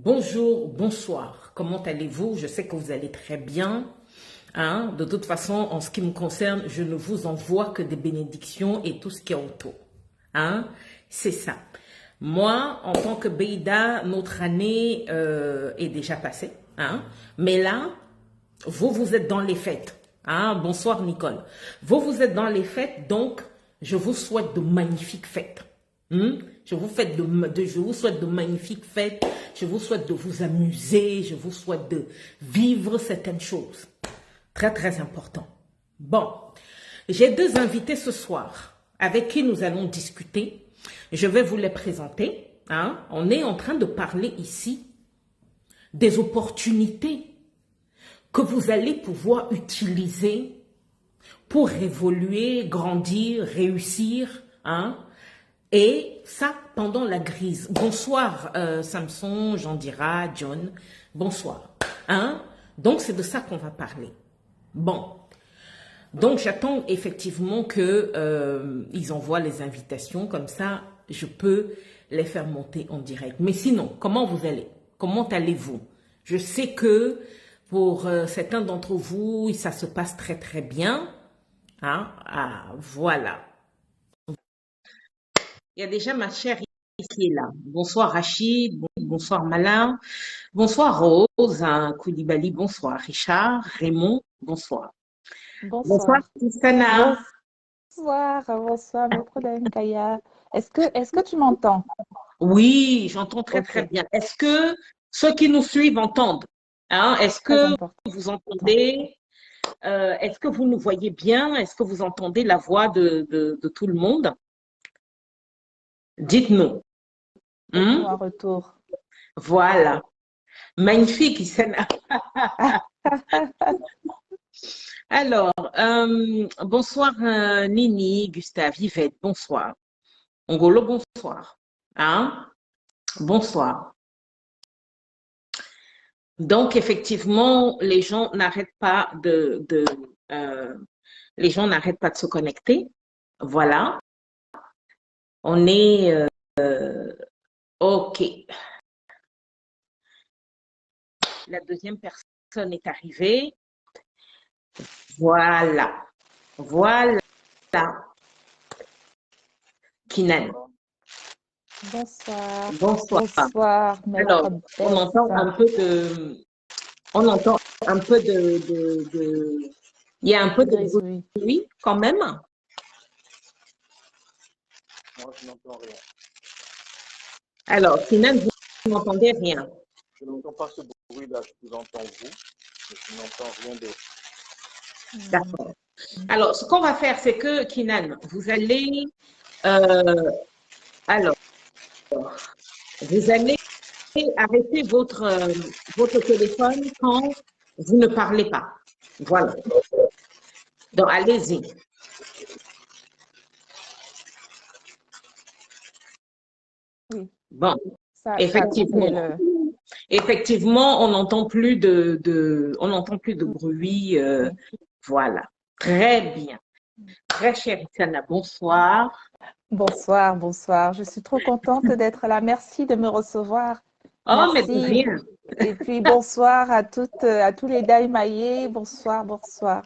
Bonjour, bonsoir. Comment allez-vous? Je sais que vous allez très bien. Hein? De toute façon, en ce qui me concerne, je ne vous envoie que des bénédictions et tout ce qui est autour. Hein? C'est ça. Moi, en tant que Beïda, notre année est déjà passée. Hein? Mais là, vous êtes dans les fêtes. Hein? Bonsoir, Nicole. Vous êtes dans les fêtes, donc je vous souhaite de magnifiques fêtes. Je vous souhaite de magnifiques fêtes. Je vous souhaite de vous amuser. Je vous souhaite de vivre certaines choses. Très, très important. Bon, j'ai deux invités ce soir avec qui nous allons discuter. Je vais vous les présenter. Hein. On est en train de parler ici des opportunités que vous allez pouvoir utiliser pour évoluer, grandir, réussir. Hein. Et ça, pendant la crise. Bonsoir, Samson, Jean-Dira, John. Bonsoir. Hein? Donc, c'est de ça qu'on va parler. Bon. Donc, j'attends effectivement que ils envoient les invitations. Comme ça, je peux les faire monter en direct. Mais sinon, comment vous allez? Comment allez-vous? Je sais que pour certains d'entre vous, ça se passe très, très bien. Hein? Ah, voilà. Il y a déjà ma chère qui est là. Bonsoir Rachid, bonsoir Malin, bonsoir Rose, hein, Koulibaly, bonsoir Richard, Raymond, bonsoir. Bonsoir Bonsoir. Christana. Bonsoir, maître Kaya. Est-ce que tu m'entends? Oui, j'entends très très Ok, bien. Est-ce que ceux qui nous suivent entendent? Hein? Est-ce très que important. vous entendez? Est-ce que vous nous voyez bien? Est-ce que vous entendez la voix de tout le monde? Dites-nous. Faites-nous Hein? un retour. Voilà. Magnifique, Issana. Alors, bonsoir Nini, Gustave, Yvette, bonsoir. Ngolo, bonsoir. Hein? Bonsoir. Donc, effectivement, les gens n'arrêtent pas euh, les gens n'arrêtent pas de se connecter. Voilà. On est OK. La deuxième personne est arrivée. Voilà. Voilà. Kinan. Bonsoir. Bonsoir. Bonsoir, Alors, maître on entend Bessa. un peu on entend un peu il y a un peu de Grisouille. bruit quand même. Moi, je n'entends rien. Alors, Sinan, vous n'entendez rien. Je n'entends pas ce bruit-là, je vous entends vous, mais je n'entends rien d'autre. D'accord. Alors, ce qu'on va faire, c'est que, Kinan, euh, alors, vous allez arrêter votre téléphone quand vous ne parlez pas. Voilà. Donc, allez-y. Oui, Bon, ça a coupé effectivement. le. Effectivement, on n'entend plus on n'entend plus de bruit. Oui. Voilà. Très bien. Très chère Issana, bonsoir. Bonsoir, bonsoir. Je suis trop contente d'être là. Merci de me recevoir. Oh, mais de Merci. rien. Et puis bonsoir à tous les Daïmaïs. Bonsoir, bonsoir.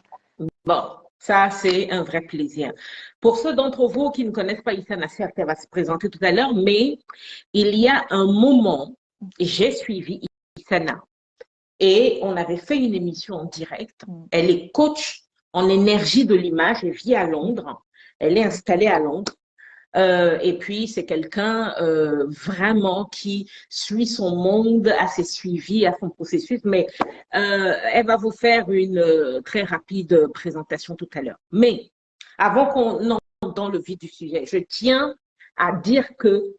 Bon, ça, c'est un vrai plaisir. Pour ceux d'entre vous qui ne connaissent pas Issana, certes, elle va se présenter tout à l'heure, mais il y a un moment, j'ai suivi Issana et on avait fait une émission en direct. Elle est coach en énergie de l'image et vit à Londres. Elle est installée à Londres. Et puis, c'est quelqu'un vraiment qui suit son monde, assez suivi à son processus, mais elle va vous faire une très rapide présentation tout à l'heure. Mais avant qu'on entre dans le vif du sujet, je tiens à dire que,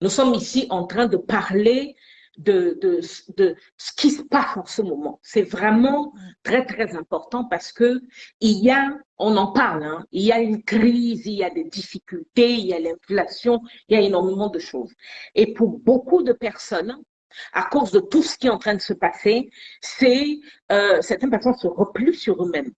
nous sommes ici en train de parler de ce qui se passe en ce moment. C'est vraiment très, très important parce que on en parle, hein, il y a une crise, il y a des difficultés, il y a l'inflation, il y a énormément de choses. Et pour beaucoup de personnes, à cause de tout ce qui est en train de se passer, certaines personnes se replient sur eux-mêmes.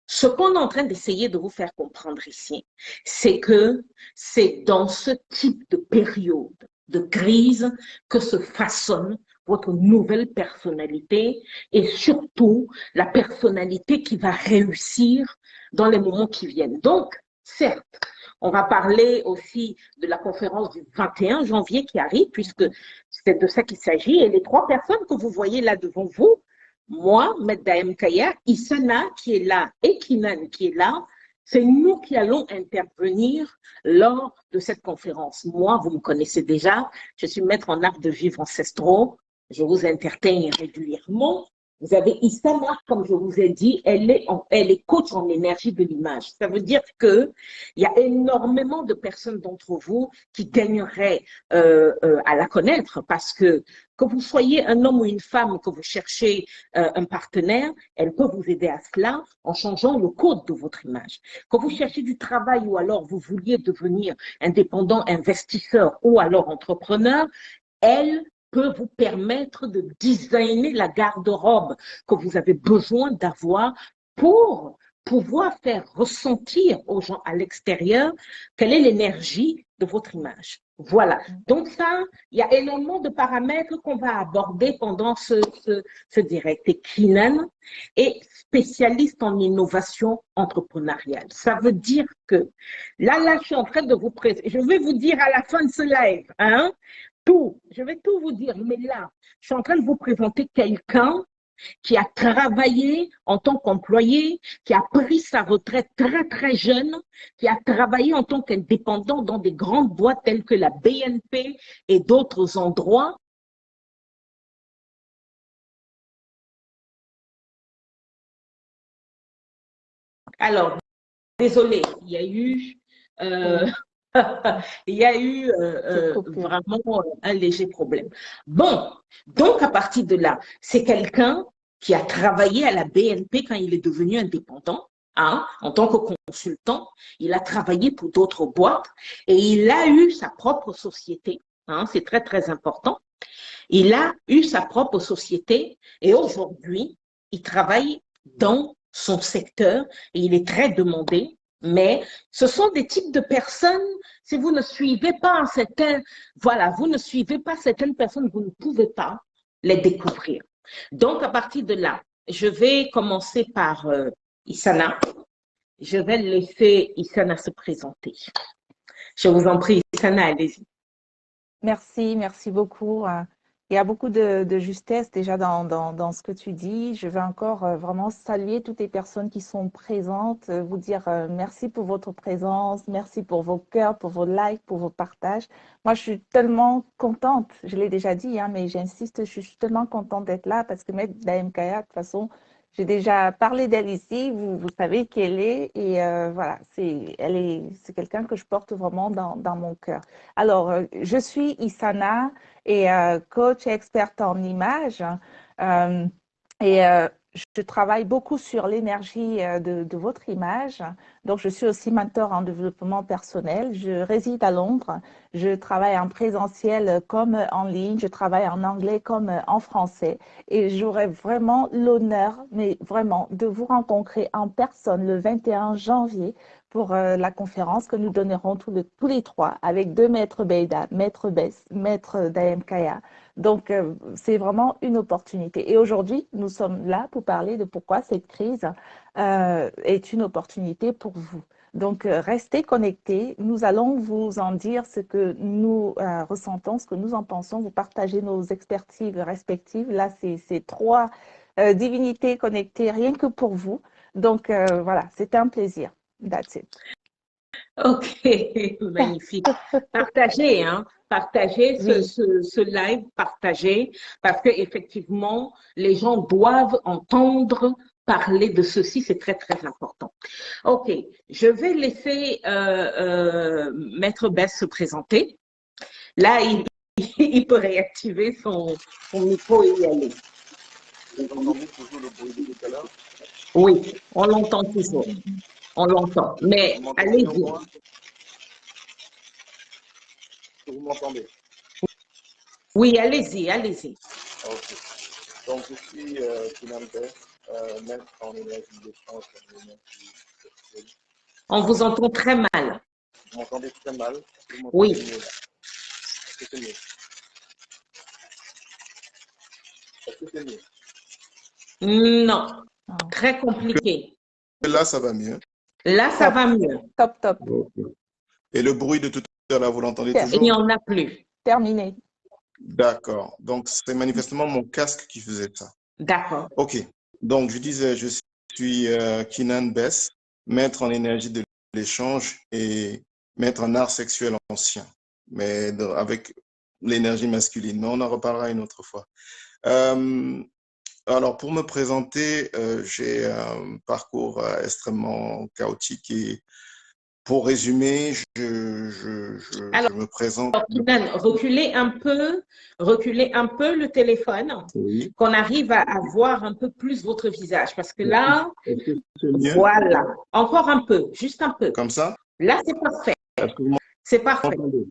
Ce qu'on est en train d'essayer de vous faire comprendre ici, c'est que c'est dans ce type de période de crise que se façonne votre nouvelle personnalité et surtout la personnalité qui va réussir dans les moments qui viennent. Donc, certes, on va parler aussi de la conférence du 21 janvier qui arrive, puisque c'est de ça qu'il s'agit. Et les trois personnes que vous voyez là devant vous, moi, Maître Daem Kaya, Isana qui est là et Kinan qui est là, c'est nous qui allons intervenir lors de cette conférence. Moi, vous me connaissez déjà, je suis maître en art de vivre ancestraux, je vous entertain régulièrement. Vous avez Isana, comme je vous ai dit, elle est coach en énergie de l'image. Ça veut dire qu'il y a énormément de personnes d'entre vous qui gagneraient à la connaître parce que vous soyez un homme ou une femme, que vous cherchez un partenaire, elle peut vous aider à cela en changeant le code de votre image. Quand vous cherchez du travail ou alors vous vouliez devenir indépendant, investisseur ou alors entrepreneur, elle peut vous permettre de designer la garde-robe que vous avez besoin d'avoir pour pouvoir faire ressentir aux gens à l'extérieur quelle est l'énergie de votre image. Voilà. Donc ça, il y a énormément de paramètres qu'on va aborder pendant ce direct. Et Kinan est spécialiste en innovation entrepreneuriale. Ça veut dire que là, je suis en train de vous présenter. Je vais vous dire à la fin de ce live, hein, je vais tout vous dire, mais là, je suis en train de vous présenter quelqu'un qui a travaillé en tant qu'employé, qui a pris sa retraite très, très jeune, qui a travaillé en tant qu'indépendant dans des grandes boîtes telles que la BNP et d'autres endroits. Alors, désolé, il y a eu... il y a eu vraiment un léger problème. Bon, donc à partir de là, c'est quelqu'un qui a travaillé à la BNP quand il est devenu indépendant, hein, en tant que consultant. Il a travaillé pour d'autres boîtes et il a eu sa propre société. Hein, c'est très, très important. Il a eu sa propre société et aujourd'hui, il travaille dans son secteur et il est très demandé. Mais ce sont des types de personnes, si vous ne suivez pas vous ne suivez pas certaines personnes, vous ne pouvez pas les découvrir. Donc, à partir de là, je vais commencer par Isana. Je vais laisser Isana se présenter. Je vous en prie, Isana, allez-y. Merci beaucoup. Il y a beaucoup de justesse déjà dans ce que tu dis. Je veux encore vraiment saluer toutes les personnes qui sont présentes, vous dire merci pour votre présence, merci pour vos cœurs, pour vos likes, pour vos partages. Moi, je suis tellement contente, je l'ai déjà dit, hein, mais j'insiste, je suis tellement contente d'être là parce que Maître Daem Kaya, de toute façon, j'ai déjà parlé d'elle ici, vous savez qui elle est et voilà, c'est quelqu'un que je porte vraiment dans mon cœur. Alors, je suis Isana et coach et experte en image et je travaille beaucoup sur l'énergie de votre image. Donc, je suis aussi mentor en développement personnel. Je réside à Londres. Je travaille en présentiel comme en ligne. Je travaille en anglais comme en français. Et j'aurai vraiment l'honneur, mais vraiment, de vous rencontrer en personne le 21 janvier pour la conférence que nous donnerons tous les trois avec deux maîtres Beida, maître Bess, maître Daem Kaya. Donc, c'est vraiment une opportunité. Et aujourd'hui, nous sommes là pour parler de pourquoi cette crise est une opportunité pour vous. Donc, restez connectés. Nous allons vous en dire ce que nous ressentons, ce que nous en pensons. Vous partagez nos expertises respectives. Là, c'est trois divinités connectées rien que pour vous. Donc, voilà, c'était un plaisir. That's it. Ok, magnifique. Partagez, hein, partagez ce live, partagez, parce qu'effectivement, les gens doivent entendre parler de ceci, c'est très, très important. Ok, je vais laisser Maître Bess se présenter. Là, il peut réactiver son micro et y aller. Vous entendez toujours le bruit de tout à l'heure? Oui, on l'entend toujours. On l'entend. Mais allez-y. Vous m'entendez? Oui, allez-y, allez-y. Ok. Donc, je suis Kinan Bess, maître en énergie d'échange et en énergie sexuelle. On vous entend très mal. Vous m'entendez très mal? Oui. que c'est mieux? Est-ce que c'est mieux? Non, Ah, très compliqué. Là, ça va mieux. Là, ça top, va mieux. top, top. Ok. Et le bruit de tout à l'heure, vous l'entendez Ter- Il n'y toujours? en a plus. Terminé. D'accord. Donc, c'est manifestement mon casque qui faisait ça. D'accord. OK. Donc, je disais, je suis Kinan Bess, maître en énergie de l'échange et maître en art sexuel ancien, mais avec l'énergie masculine. Mais on en reparlera une autre fois. Euh, alors, pour me présenter, j'ai un parcours extrêmement chaotique et pour résumer, Alors, je me présente. Kinan, reculez un peu le téléphone, Oui. qu'on arrive à voir un peu plus votre visage. Parce que là, Est-ce que c'est mieux voilà, encore un peu, juste un peu. comme ça? Là, c'est parfait. Est-ce que vous C'est parfait. m'entendez?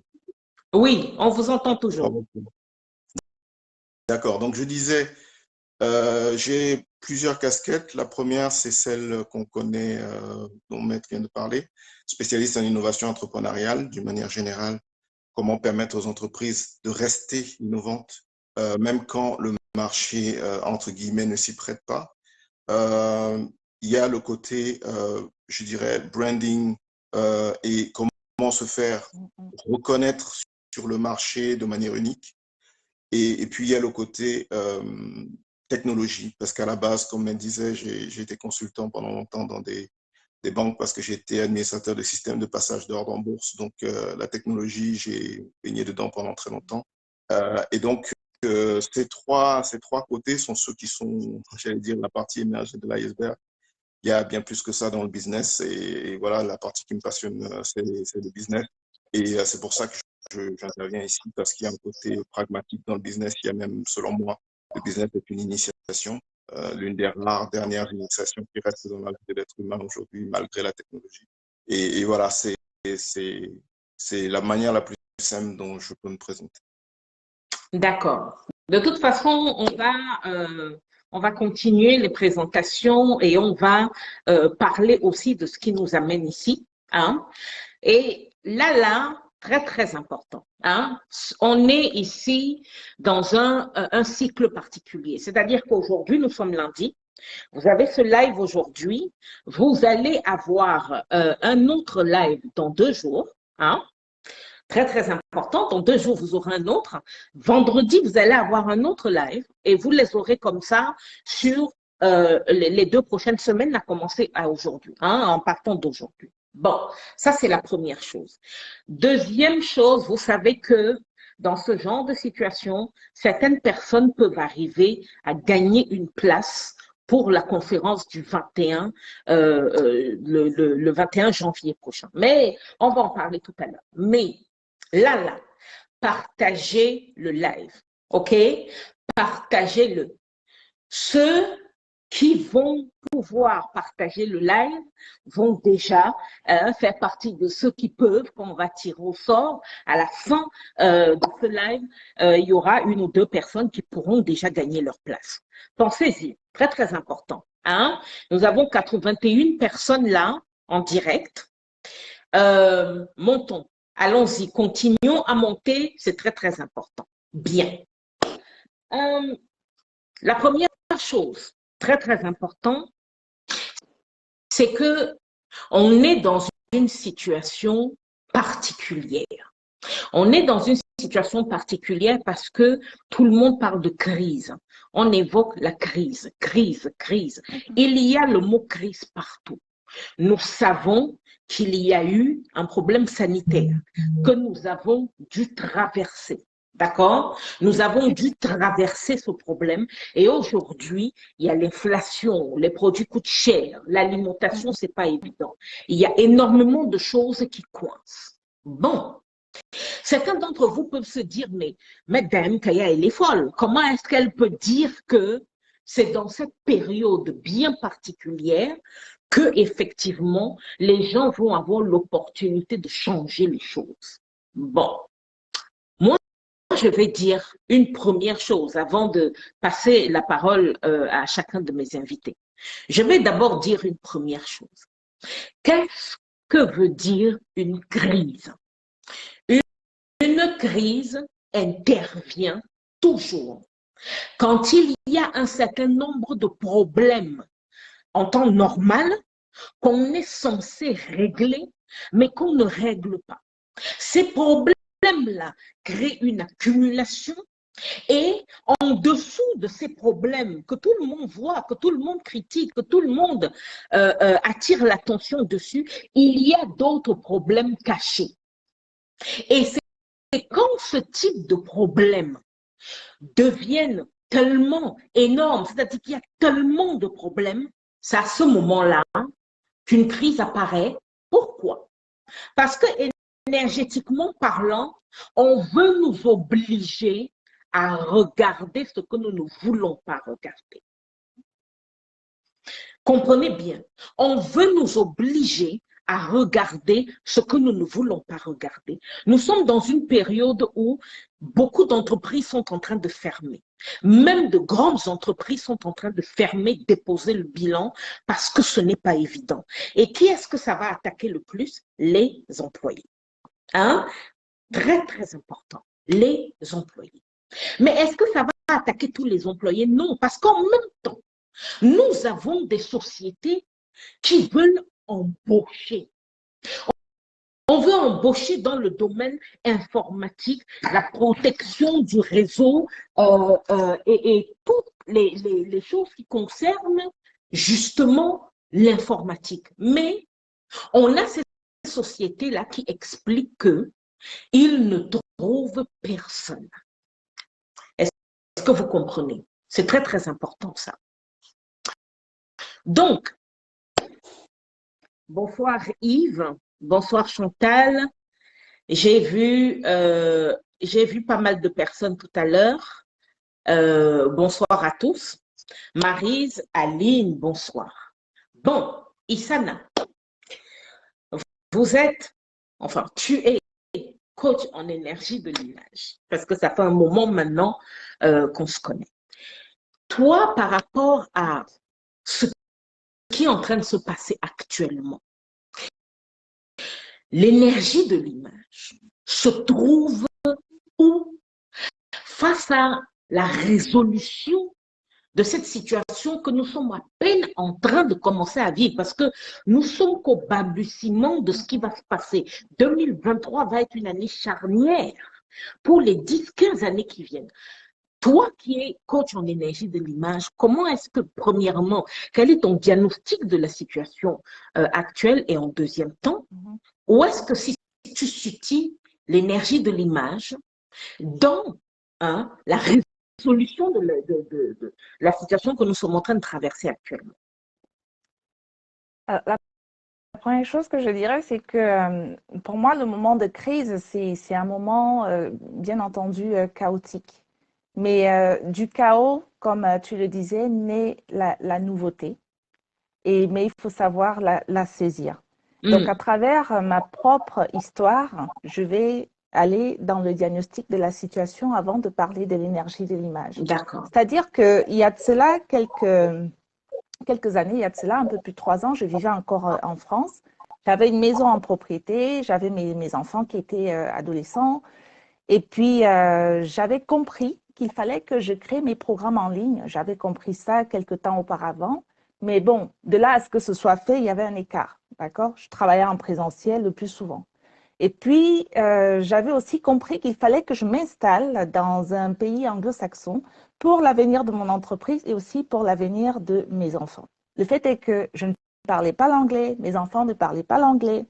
Oui, on vous entend toujours. Ok. D'accord. Donc, je disais, j'ai plusieurs casquettes. La première, c'est celle qu'on connaît, dont Maître vient de parler, spécialiste en innovation entrepreneuriale, d'une manière générale, comment permettre aux entreprises de rester innovantes, même quand le marché, entre guillemets, ne s'y prête pas. Il y a le côté, je dirais, branding et comment se faire reconnaître sur le marché de manière unique. Et puis, il y a le côté technologie, parce qu'à la base, comme elle disait, j'ai été consultant pendant longtemps dans des banques parce que j'étais administrateur de système de passage d'ordre en bourse. Donc, la technologie, j'ai baigné dedans pendant très longtemps. Et donc, ces trois côtés sont ceux qui sont, j'allais dire, la partie émergée de l'iceberg. Il y a bien plus que ça dans le business. Et voilà, la partie qui me passionne, c'est le business. Et c'est pour ça que j'interviens ici, parce qu'il y a un côté pragmatique dans le business. Il y a même, selon moi, le business est une initiation, l'une des rares dernières initiations qui reste dans la vie de l'être humain aujourd'hui, malgré la technologie. Et voilà, c'est la manière la plus simple dont je peux me présenter. D'accord. De toute façon, on va continuer les présentations et on va parler aussi de ce qui nous amène ici. Hein. Et là, très, très important. Hein. On est ici dans un cycle particulier. C'est-à-dire qu'aujourd'hui, nous sommes lundi. Vous avez ce live aujourd'hui. Vous allez avoir un autre live dans 2 jours. Hein. Très, très important. Dans 2 jours, vous aurez un autre. Vendredi, vous allez avoir un autre live et vous les aurez comme ça sur les 2 prochaines semaines à commencer à aujourd'hui, hein, en partant d'aujourd'hui. Bon, ça, c'est la première chose. Deuxième chose, vous savez que dans ce genre de situation, certaines personnes peuvent arriver à gagner une place pour la conférence du 21, le 21 janvier prochain. Mais on va en parler tout à l'heure. Mais là, partagez le live, OK? Partagez-le. Ceux qui vont pouvoir partager le live vont déjà faire partie de ceux qui peuvent, qu'on va tirer au sort. À la fin de ce live, il y aura 1 ou 2 personnes qui pourront déjà gagner leur place. Pensez-y, très, très important. Hein? Nous avons 81 personnes là, en direct. Montons. Allons-y, continuons à monter, c'est très, très important. Bien. La première chose, très, très important, c'est que on est dans une situation particulière. On est dans une situation particulière parce que tout le monde parle de crise. On évoque la crise, crise, crise. Il y a le mot crise partout. Nous savons qu'il y a eu un problème sanitaire que nous avons dû traverser. D'accord? Nous avons dû traverser ce problème et aujourd'hui, il y a l'inflation, les produits coûtent cher, l'alimentation, c'est pas évident. Il y a énormément de choses qui coincent. Bon, certains d'entre vous peuvent se dire, mais Madame Kaya, elle est folle. Comment est-ce qu'elle peut dire que c'est dans cette période bien particulière que effectivement les gens vont avoir l'opportunité de changer les choses? Bon, moi, je vais dire une première chose avant de passer la parole à chacun de mes invités. Je vais d'abord dire une première chose. Qu'est-ce que veut dire une crise? Une crise, intervient toujours quand il y a un certain nombre de problèmes en temps normal qu'on est censé régler, mais qu'on ne règle pas. Ces problèmes-là créent une accumulation et en dessous de ces problèmes que tout le monde voit, que tout le monde critique, que tout le monde attire l'attention dessus, il y a d'autres problèmes cachés. Et c'est quand ce type de problèmes deviennent tellement énormes, c'est-à-dire qu'il y a tellement de problèmes, c'est à ce moment-là qu'une crise apparaît. Pourquoi? Parce que énergétiquement parlant, on veut nous obliger à regarder ce que nous ne voulons pas regarder. Comprenez bien, on veut nous obliger à regarder ce que nous ne voulons pas regarder. Nous sommes dans une période où beaucoup d'entreprises sont en train de fermer. Même de grandes entreprises sont en train de fermer, déposer le bilan parce que ce n'est pas évident. Et qui est-ce que ça va attaquer le plus? Les employés. Hein? Très, très important. Les employés. Mais est-ce que ça va attaquer tous les employés? Non, parce qu'en même temps, nous avons des sociétés qui veulent embaucher. On veut embaucher dans le domaine informatique, la protection du réseau et toutes les choses qui concernent justement l'informatique. Mais on a ces sociétés-là qui expliquent qu'ils ne trouvent personne. Est-ce que vous comprenez? C'est très, très important ça. Donc, bonsoir Yves, bonsoir Chantal. J'ai vu pas mal de personnes tout à l'heure. Bonsoir à tous. Maryse, Aline, bonsoir. Bon, Issana, tu es coach en énergie de l'image, parce que ça fait un moment maintenant qu'on se connaît. Toi, par rapport à ce qui est en train de se passer actuellement, l'énergie de l'image se trouve où face à la résolution de cette situation que nous sommes à peine en train de commencer à vivre parce que nous sommes qu'au balbutiement de ce qui va se passer. 2023 va être une année charnière pour les 10-15 années qui viennent. Toi qui es coach en énergie de l'image, comment est-ce que, premièrement, quel est ton diagnostic de la situation actuelle et en deuxième temps, où est-ce que si tu situes l'énergie de l'image dans la résolution de la situation que nous sommes en train de traverser actuellement? La première chose que je dirais, c'est que pour moi, le moment de crise, c'est un moment, bien entendu, chaotique. Mais du chaos, comme tu le disais, naît la nouveauté. Mais il faut savoir la saisir. Donc, à travers ma propre histoire, je vais aller dans le diagnostic de la situation avant de parler de l'énergie de l'image. D'accord. C'est-à-dire qu'il y a de cela quelques années, il y a de cela un peu plus de 3 ans, je vivais encore en France. J'avais une maison en propriété, j'avais mes enfants qui étaient adolescents. Et puis, j'avais compris qu'il fallait que je crée mes programmes en ligne. J'avais compris ça quelque temps auparavant. Mais bon, de là à ce que ce soit fait, il y avait un écart. D'accord? Je travaillais en présentiel le plus souvent. Et puis, j'avais aussi compris qu'il fallait que je m'installe dans un pays anglo-saxon pour l'avenir de mon entreprise et aussi pour l'avenir de mes enfants. Le fait est que je ne parlais pas l'anglais, mes enfants ne parlaient pas l'anglais.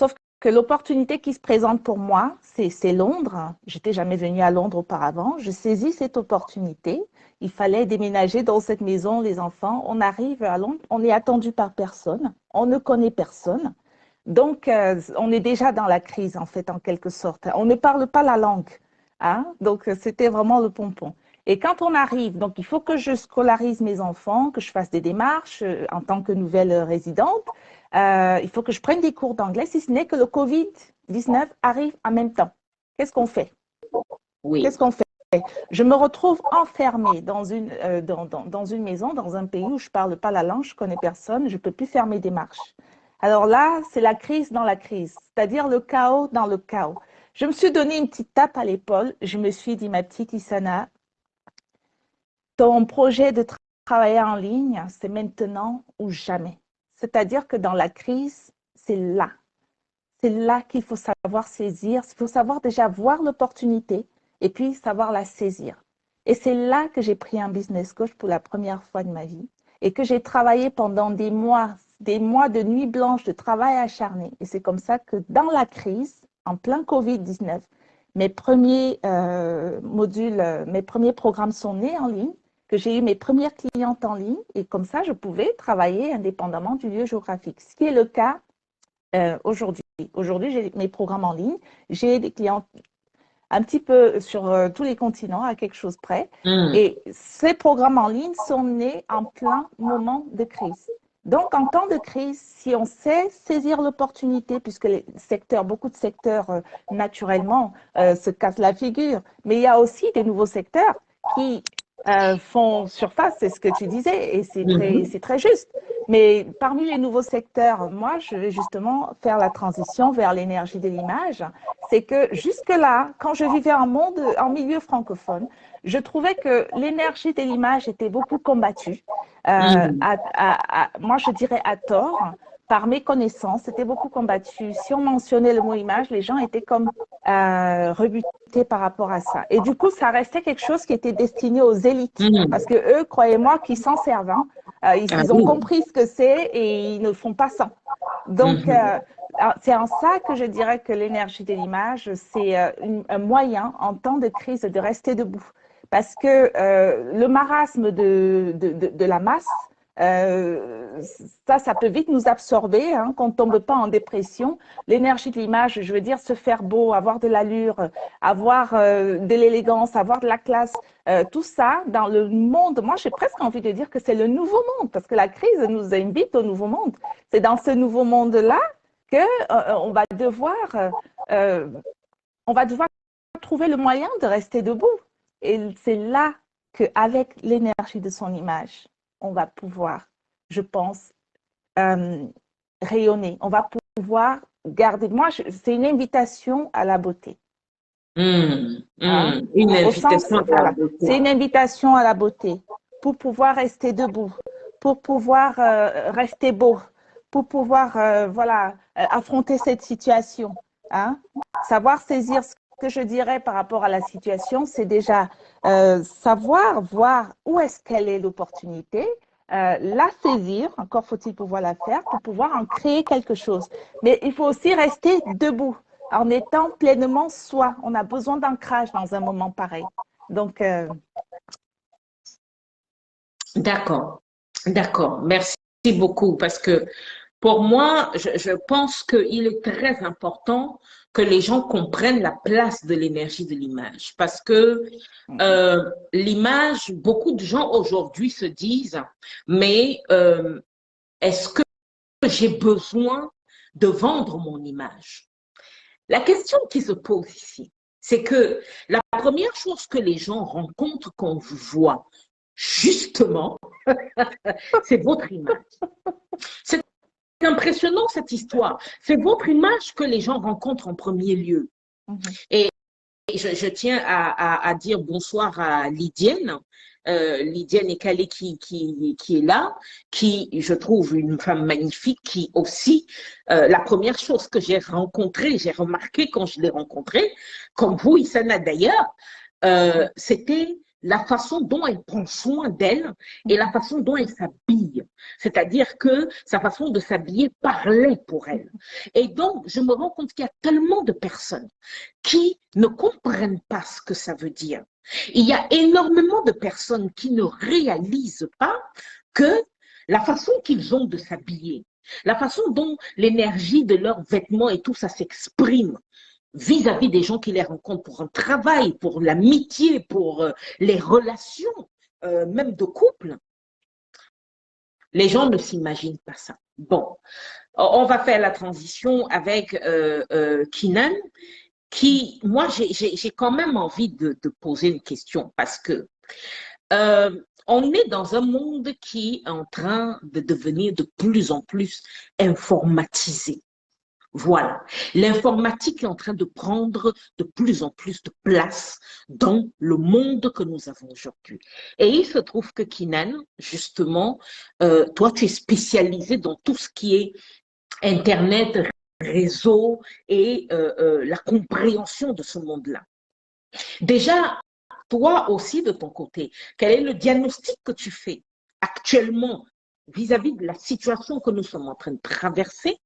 Sauf que l'opportunité qui se présente pour moi, c'est Londres. Je n'étais jamais venue à Londres auparavant. Je saisis cette opportunité. Il fallait déménager dans cette maison, les enfants. On arrive à Londres, on est attendu par personne. On ne connaît personne. Donc, on est déjà dans la crise, en fait, en quelque sorte. On ne parle pas la langue. Donc, c'était vraiment le pompon. Et quand on arrive, donc il faut que je scolarise mes enfants, que je fasse des démarches en tant que nouvelle résidente. Il faut que je prenne des cours d'anglais, si ce n'est que le Covid-19 arrive en même temps. Qu'est-ce qu'on fait? Oui. Qu'est-ce qu'on fait? Je me retrouve enfermée dans une maison, dans un pays où je ne parle pas la langue, je ne connais personne, je ne peux plus faire mes démarches. Alors là, c'est la crise dans la crise, c'est-à-dire le chaos dans le chaos. Je me suis donné une petite tape à l'épaule. Je me suis dit, ma petite Issana, ton projet de travailler en ligne, c'est maintenant ou jamais. C'est-à-dire que dans la crise, c'est là. C'est là qu'il faut savoir saisir. Il faut savoir déjà voir l'opportunité et puis savoir la saisir. Et c'est là que j'ai pris un business coach pour la première fois de ma vie et que j'ai travaillé pendant des mois de nuit blanche, de travail acharné. Et c'est comme ça que dans la crise, en plein Covid-19, mes premiers modules, mes premiers programmes sont nés en ligne, que j'ai eu mes premières clientes en ligne et comme ça, je pouvais travailler indépendamment du lieu géographique, ce qui est le cas aujourd'hui. Aujourd'hui, j'ai mes programmes en ligne, j'ai des clients un petit peu sur tous les continents, à quelque chose près. Et ces programmes en ligne sont nés en plein moment de crise. Donc, en temps de crise, si on sait saisir l'opportunité, puisque les secteurs, beaucoup de secteurs, naturellement, se cassent la figure, mais il y a aussi des nouveaux secteurs qui font surface, c'est ce que tu disais, et c'est très juste. Mais parmi les nouveaux secteurs, moi, je vais justement faire la transition vers l'énergie de l'image. C'est que jusque-là, quand je vivais en milieu francophone, je trouvais que l'énergie de l'image était beaucoup combattue. Moi, je dirais à tort, par mes connaissances, c'était beaucoup combattu. Si on mentionnait le mot image, les gens étaient comme rebutés par rapport à ça. Et du coup, ça restait quelque chose qui était destiné aux élites. Parce que eux, croyez-moi, qu'ils s'en servent. Ils ont compris ce que c'est et ils ne font pas ça. Donc, c'est en ça que je dirais que l'énergie de l'image, c'est un moyen en temps de crise de rester debout. Parce que le marasme de la masse, ça peut vite nous absorber, hein, qu'on ne tombe pas en dépression. L'énergie de l'image, je veux dire, se faire beau, avoir de l'allure, avoir de l'élégance, avoir de la classe, tout ça dans le monde. Moi, j'ai presque envie de dire que c'est le nouveau monde, parce que la crise nous invite au nouveau monde. C'est dans ce nouveau monde-là que on va devoir trouver le moyen de rester debout. Et c'est là qu'avec l'énergie de son image, on va pouvoir, je pense, rayonner. On va pouvoir garder. Moi, c'est une invitation à la beauté. Une invitation à la beauté. C'est une invitation à la beauté pour pouvoir rester debout, pour pouvoir rester beau, pour pouvoir affronter cette situation. Hein? Savoir saisir ce que je dirais par rapport à la situation, c'est déjà savoir voir où est-ce qu'elle est l'opportunité, la saisir, encore faut-il pouvoir la faire pour pouvoir en créer quelque chose. Mais il faut aussi rester debout en étant pleinement soi. On a besoin d'ancrage dans un moment pareil. Donc, D'accord, d'accord. Merci beaucoup parce que pour moi, je pense qu'il est très important que les gens comprennent la place de l'énergie de l'image. Parce que l'image, beaucoup de gens aujourd'hui se disent, mais est-ce que j'ai besoin de vendre mon image? La question qui se pose ici, c'est que la première chose que les gens rencontrent quand on vous voit, justement, c'est votre image. C'est impressionnant cette histoire. C'est votre image que les gens rencontrent en premier lieu. Et je tiens à dire bonsoir à Lydienne. Lydienne Ekale qui est là, qui, je trouve, une femme magnifique, qui aussi, la première chose que j'ai rencontrée, j'ai remarqué quand je l'ai rencontrée, comme vous, Issana d'ailleurs, c'était la façon dont elle prend soin d'elle et la façon dont elle s'habille. C'est-à-dire que sa façon de s'habiller parlait pour elle. Et donc, je me rends compte qu'il y a tellement de personnes qui ne comprennent pas ce que ça veut dire. Il y a énormément de personnes qui ne réalisent pas que la façon qu'ils ont de s'habiller, la façon dont l'énergie de leurs vêtements et tout ça s'exprime vis-à-vis des gens qui les rencontrent pour un travail, pour l'amitié, pour les relations, même de couple. Les gens ne s'imaginent pas ça. Bon, on va faire la transition avec Kinan, qui, moi, j'ai quand même envie de poser une question parce que on est dans un monde qui est en train de devenir de plus en plus informatisé. Voilà. L'informatique est en train de prendre de plus en plus de place dans le monde que nous avons aujourd'hui. Et il se trouve que Kinan, justement, toi, tu es spécialisé dans tout ce qui est Internet, réseau et la compréhension de ce monde-là. Déjà, toi aussi, de ton côté, quel est le diagnostic que tu fais actuellement vis-à-vis de la situation que nous sommes en train de traverser?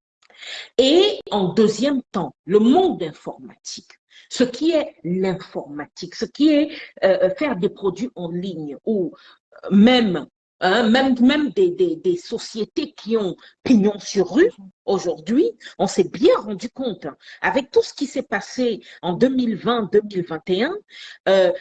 Et en deuxième temps, le monde informatique, ce qui est l'informatique, ce qui est faire des produits en ligne ou même, même des sociétés qui ont pignon sur rue. Aujourd'hui, on s'est bien rendu compte, avec tout ce qui s'est passé en 2020-2021,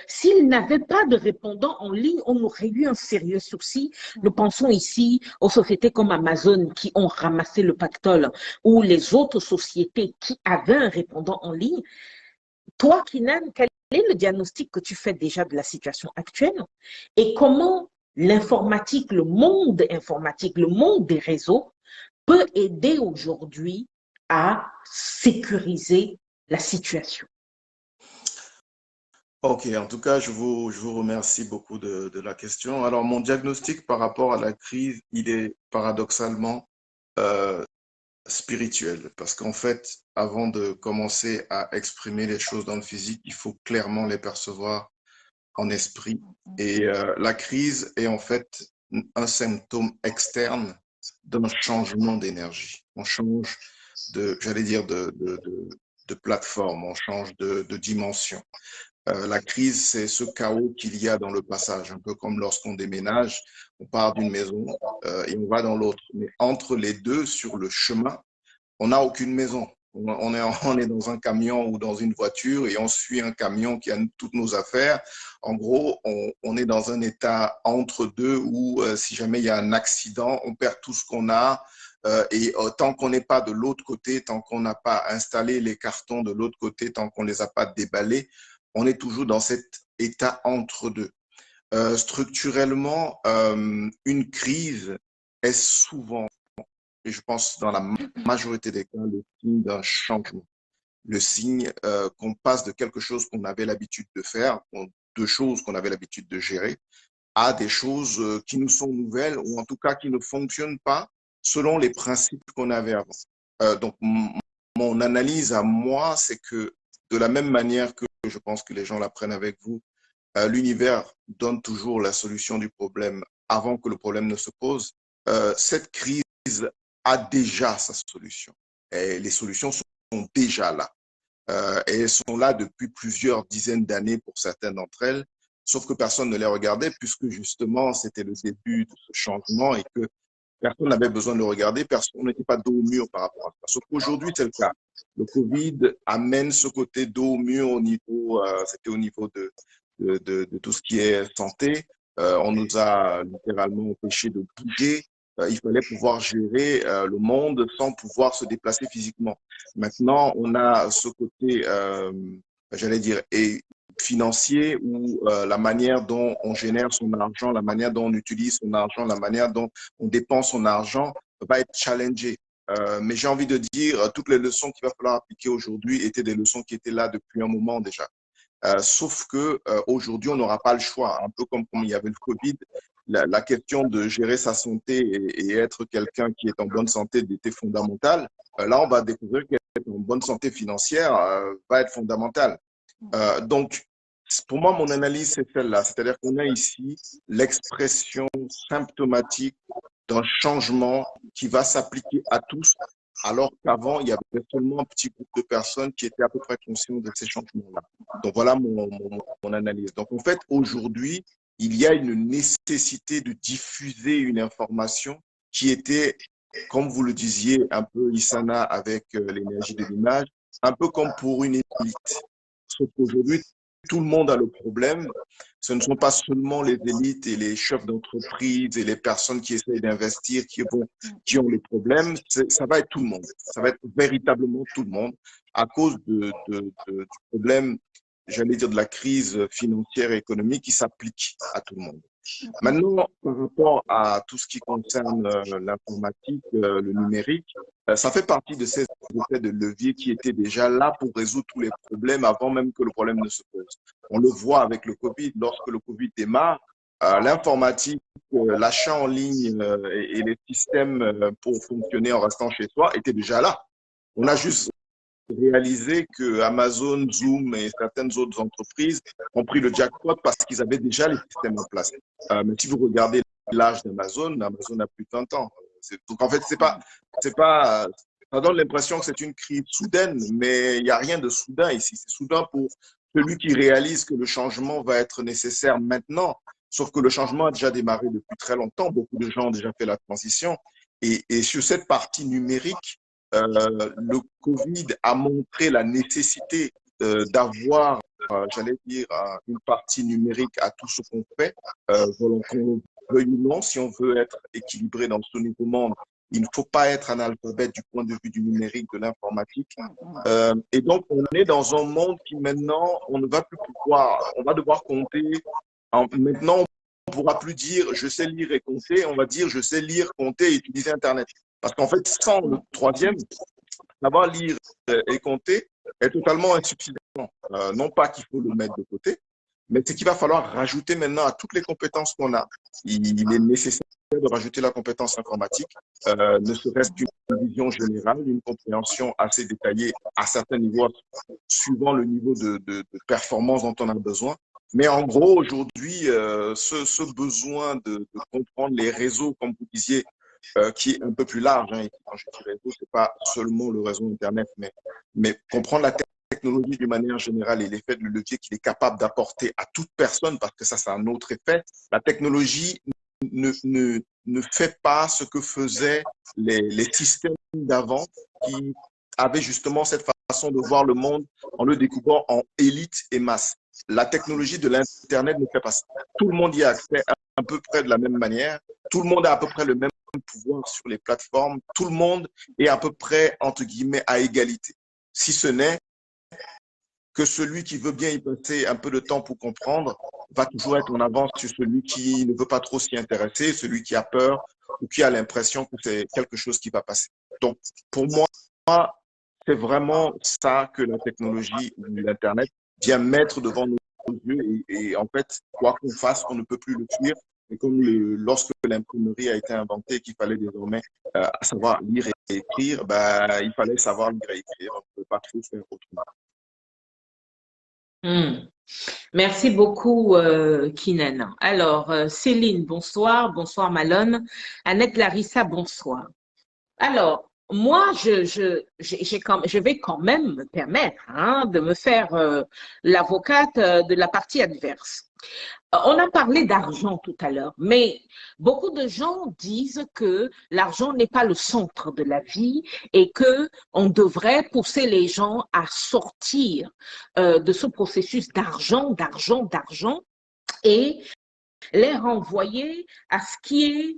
s'il n'avait pas de répondants en ligne, on aurait eu un sérieux souci. Nous pensons ici aux sociétés comme Amazon qui ont ramassé le pactole ou les autres sociétés qui avaient un répondant en ligne. Toi, Kinan, quel est le diagnostic que tu fais déjà de la situation actuelle et comment l'informatique, le monde informatique, le monde des réseaux peut aider aujourd'hui à sécuriser la situation? Ok, en tout cas, je vous remercie beaucoup de la question. Alors, mon diagnostic par rapport à la crise, il est paradoxalement euh, spirituel, parce qu'en fait, avant de commencer à exprimer les choses dans le physique, il faut clairement les percevoir en esprit. Et la crise est en fait un symptôme externe d'un changement d'énergie. On change j'allais dire, de plateforme, on change de dimension. La crise, c'est ce chaos qu'il y a dans le passage, un peu comme lorsqu'on déménage, on part d'une maison et on va dans l'autre. Mais entre les deux, sur le chemin, on n'a aucune maison. On est dans un camion ou dans une voiture et on suit un camion qui a toutes nos affaires. En gros, on est dans un état entre deux où si jamais il y a un accident, on perd tout ce qu'on a. Et tant qu'on n'est pas de l'autre côté, tant qu'on n'a pas installé les cartons de l'autre côté, tant qu'on ne les a pas déballés, on est toujours dans cet état entre deux. Structurellement, une crise est souvent, et je pense dans la majorité des cas, le signe d'un changement. Le signe qu'on passe de quelque chose qu'on avait l'habitude de faire, de choses qu'on avait l'habitude de gérer, à des choses qui nous sont nouvelles ou en tout cas qui ne fonctionnent pas selon les principes qu'on avait avant. Donc, mon analyse à moi, c'est que de la même manière que je pense que les gens l'apprennent avec vous, l'univers donne toujours la solution du problème avant que le problème ne se pose. Cette crise a déjà sa solution. Et les solutions sont déjà là. Et elles sont là depuis plusieurs dizaines d'années pour certaines d'entre elles, sauf que personne ne les regardait puisque justement c'était le début de ce changement et que personne n'avait besoin de le regarder, personne n'était pas dos au mur par rapport à ça. Sauf qu'aujourd'hui, c'est le cas. Le Covid amène ce côté dos au mur au niveau, c'était au niveau de tout ce qui est santé. On nous a littéralement empêché de bouger. Il fallait pouvoir gérer le monde sans pouvoir se déplacer physiquement. Maintenant, on a ce côté, j'allais dire, et financier où la manière dont on génère son argent, la manière dont on utilise son argent, la manière dont on dépense son argent va être challengée. Mais j'ai envie de dire, toutes les leçons qu'il va falloir appliquer aujourd'hui étaient des leçons qui étaient là depuis un moment déjà. Sauf que aujourd'hui, on n'aura pas le choix. Un peu comme il y avait le Covid, la question de gérer sa santé et être quelqu'un qui est en bonne santé était fondamentale. Là, on va découvrir qu'être en bonne santé financière va être fondamental. Donc, pour moi, mon analyse, c'est celle-là. C'est-à-dire qu'on a ici l'expression symptomatique d'un changement qui va s'appliquer à tous, alors qu'avant, il y avait seulement un petit groupe de personnes qui étaient à peu près conscients de ces changements-là. Donc, voilà mon analyse. Donc, en fait, aujourd'hui, il y a une nécessité de diffuser une information qui était, comme vous le disiez, un peu Isana avec l'énergie de l'image, un peu comme pour une élite. Sauf qu'aujourd'hui, tout le monde a le problème. Ce ne sont pas seulement les élites et les chefs d'entreprise et les personnes qui essayent d'investir qui ont le problème. Ça va être tout le monde. Ça va être véritablement tout le monde à cause du problème, j'allais dire, de la crise financière et économique qui s'applique à tout le monde. Maintenant, par rapport à tout ce qui concerne l'informatique, le numérique, ça fait partie de ces effets de levier qui étaient déjà là pour résoudre tous les problèmes avant même que le problème ne se pose. On le voit avec le Covid. Lorsque le Covid démarre, l'informatique, l'achat en ligne et les systèmes pour fonctionner en restant chez soi étaient déjà là. On a juste réalisé que Amazon, Zoom et certaines autres entreprises ont pris le jackpot parce qu'ils avaient déjà les systèmes en place. Mais si vous regardez l'âge d'Amazon, Amazon a plus de 20 ans. Donc en fait, ça donne l'impression que c'est une crise soudaine, mais il n'y a rien de soudain ici. C'est soudain pour celui qui réalise que le changement va être nécessaire maintenant. Sauf que le changement a déjà démarré depuis très longtemps. Beaucoup de gens ont déjà fait la transition. Et sur cette partie numérique, le Covid a montré la nécessité d'avoir, j'allais dire, une partie numérique à tout ce qu'on fait, qu'on le veuille ou non, si on veut être équilibré dans ce nouveau monde. Il ne faut pas être analphabète du point de vue du numérique, de l'informatique. Et donc, on est dans un monde qui maintenant, on ne va plus pouvoir, on va devoir compter. Maintenant, on ne pourra plus dire je sais lire et compter, on va dire je sais lire, compter et utiliser Internet. Parce qu'en fait, sans le troisième, savoir lire et compter est totalement insuffisant. Non pas qu'il faut le mettre de côté, mais c'est qu'il va falloir rajouter maintenant à toutes les compétences qu'on a. Il est nécessaire de rajouter la compétence informatique, ne serait-ce qu'une vision générale, une compréhension assez détaillée à certains niveaux, suivant le niveau de performance dont on a besoin. Mais en gros, aujourd'hui, ce besoin de comprendre les réseaux, comme vous disiez, qui est un peu plus large. Hein. Et quand je dis réseau, ce n'est pas seulement le réseau Internet, mais comprendre la technologie d'une manière générale et l'effet de levier qu'il est capable d'apporter à toute personne, parce que ça, c'est un autre effet. La technologie ne fait pas ce que faisaient les systèmes d'avant qui avaient justement cette façon de voir le monde en le découpant en élite et masse. La technologie de l'Internet ne fait pas ça. Tout le monde y a accès à peu près de la même manière. Tout le monde a à peu près le même pouvoir sur les plateformes. Tout le monde est à peu près, entre guillemets, à égalité. Si ce n'est que celui qui veut bien y passer un peu de temps pour comprendre va toujours être en avance sur celui qui ne veut pas trop s'y intéresser, celui qui a peur ou qui a l'impression que c'est quelque chose qui va passer. Donc, pour moi, c'est vraiment ça que la technologie ou l'Internet vient mettre devant nos yeux et en fait, quoi qu'on fasse, on ne peut plus le fuir. Et comme lorsque l'imprimerie a été inventée, qu'il fallait désormais savoir lire et écrire, il fallait savoir lire et écrire. On ne peut pas trop faire autrement. Merci beaucoup, Kinan. Alors, Céline, bonsoir. Bonsoir, Malone. Annette Larissa, bonsoir. Alors, moi, je vais quand même me permettre de me faire l'avocate de la partie adverse. On a parlé d'argent tout à l'heure, mais beaucoup de gens disent que l'argent n'est pas le centre de la vie et que on devrait pousser les gens à sortir de ce processus d'argent et les renvoyer à ce qui est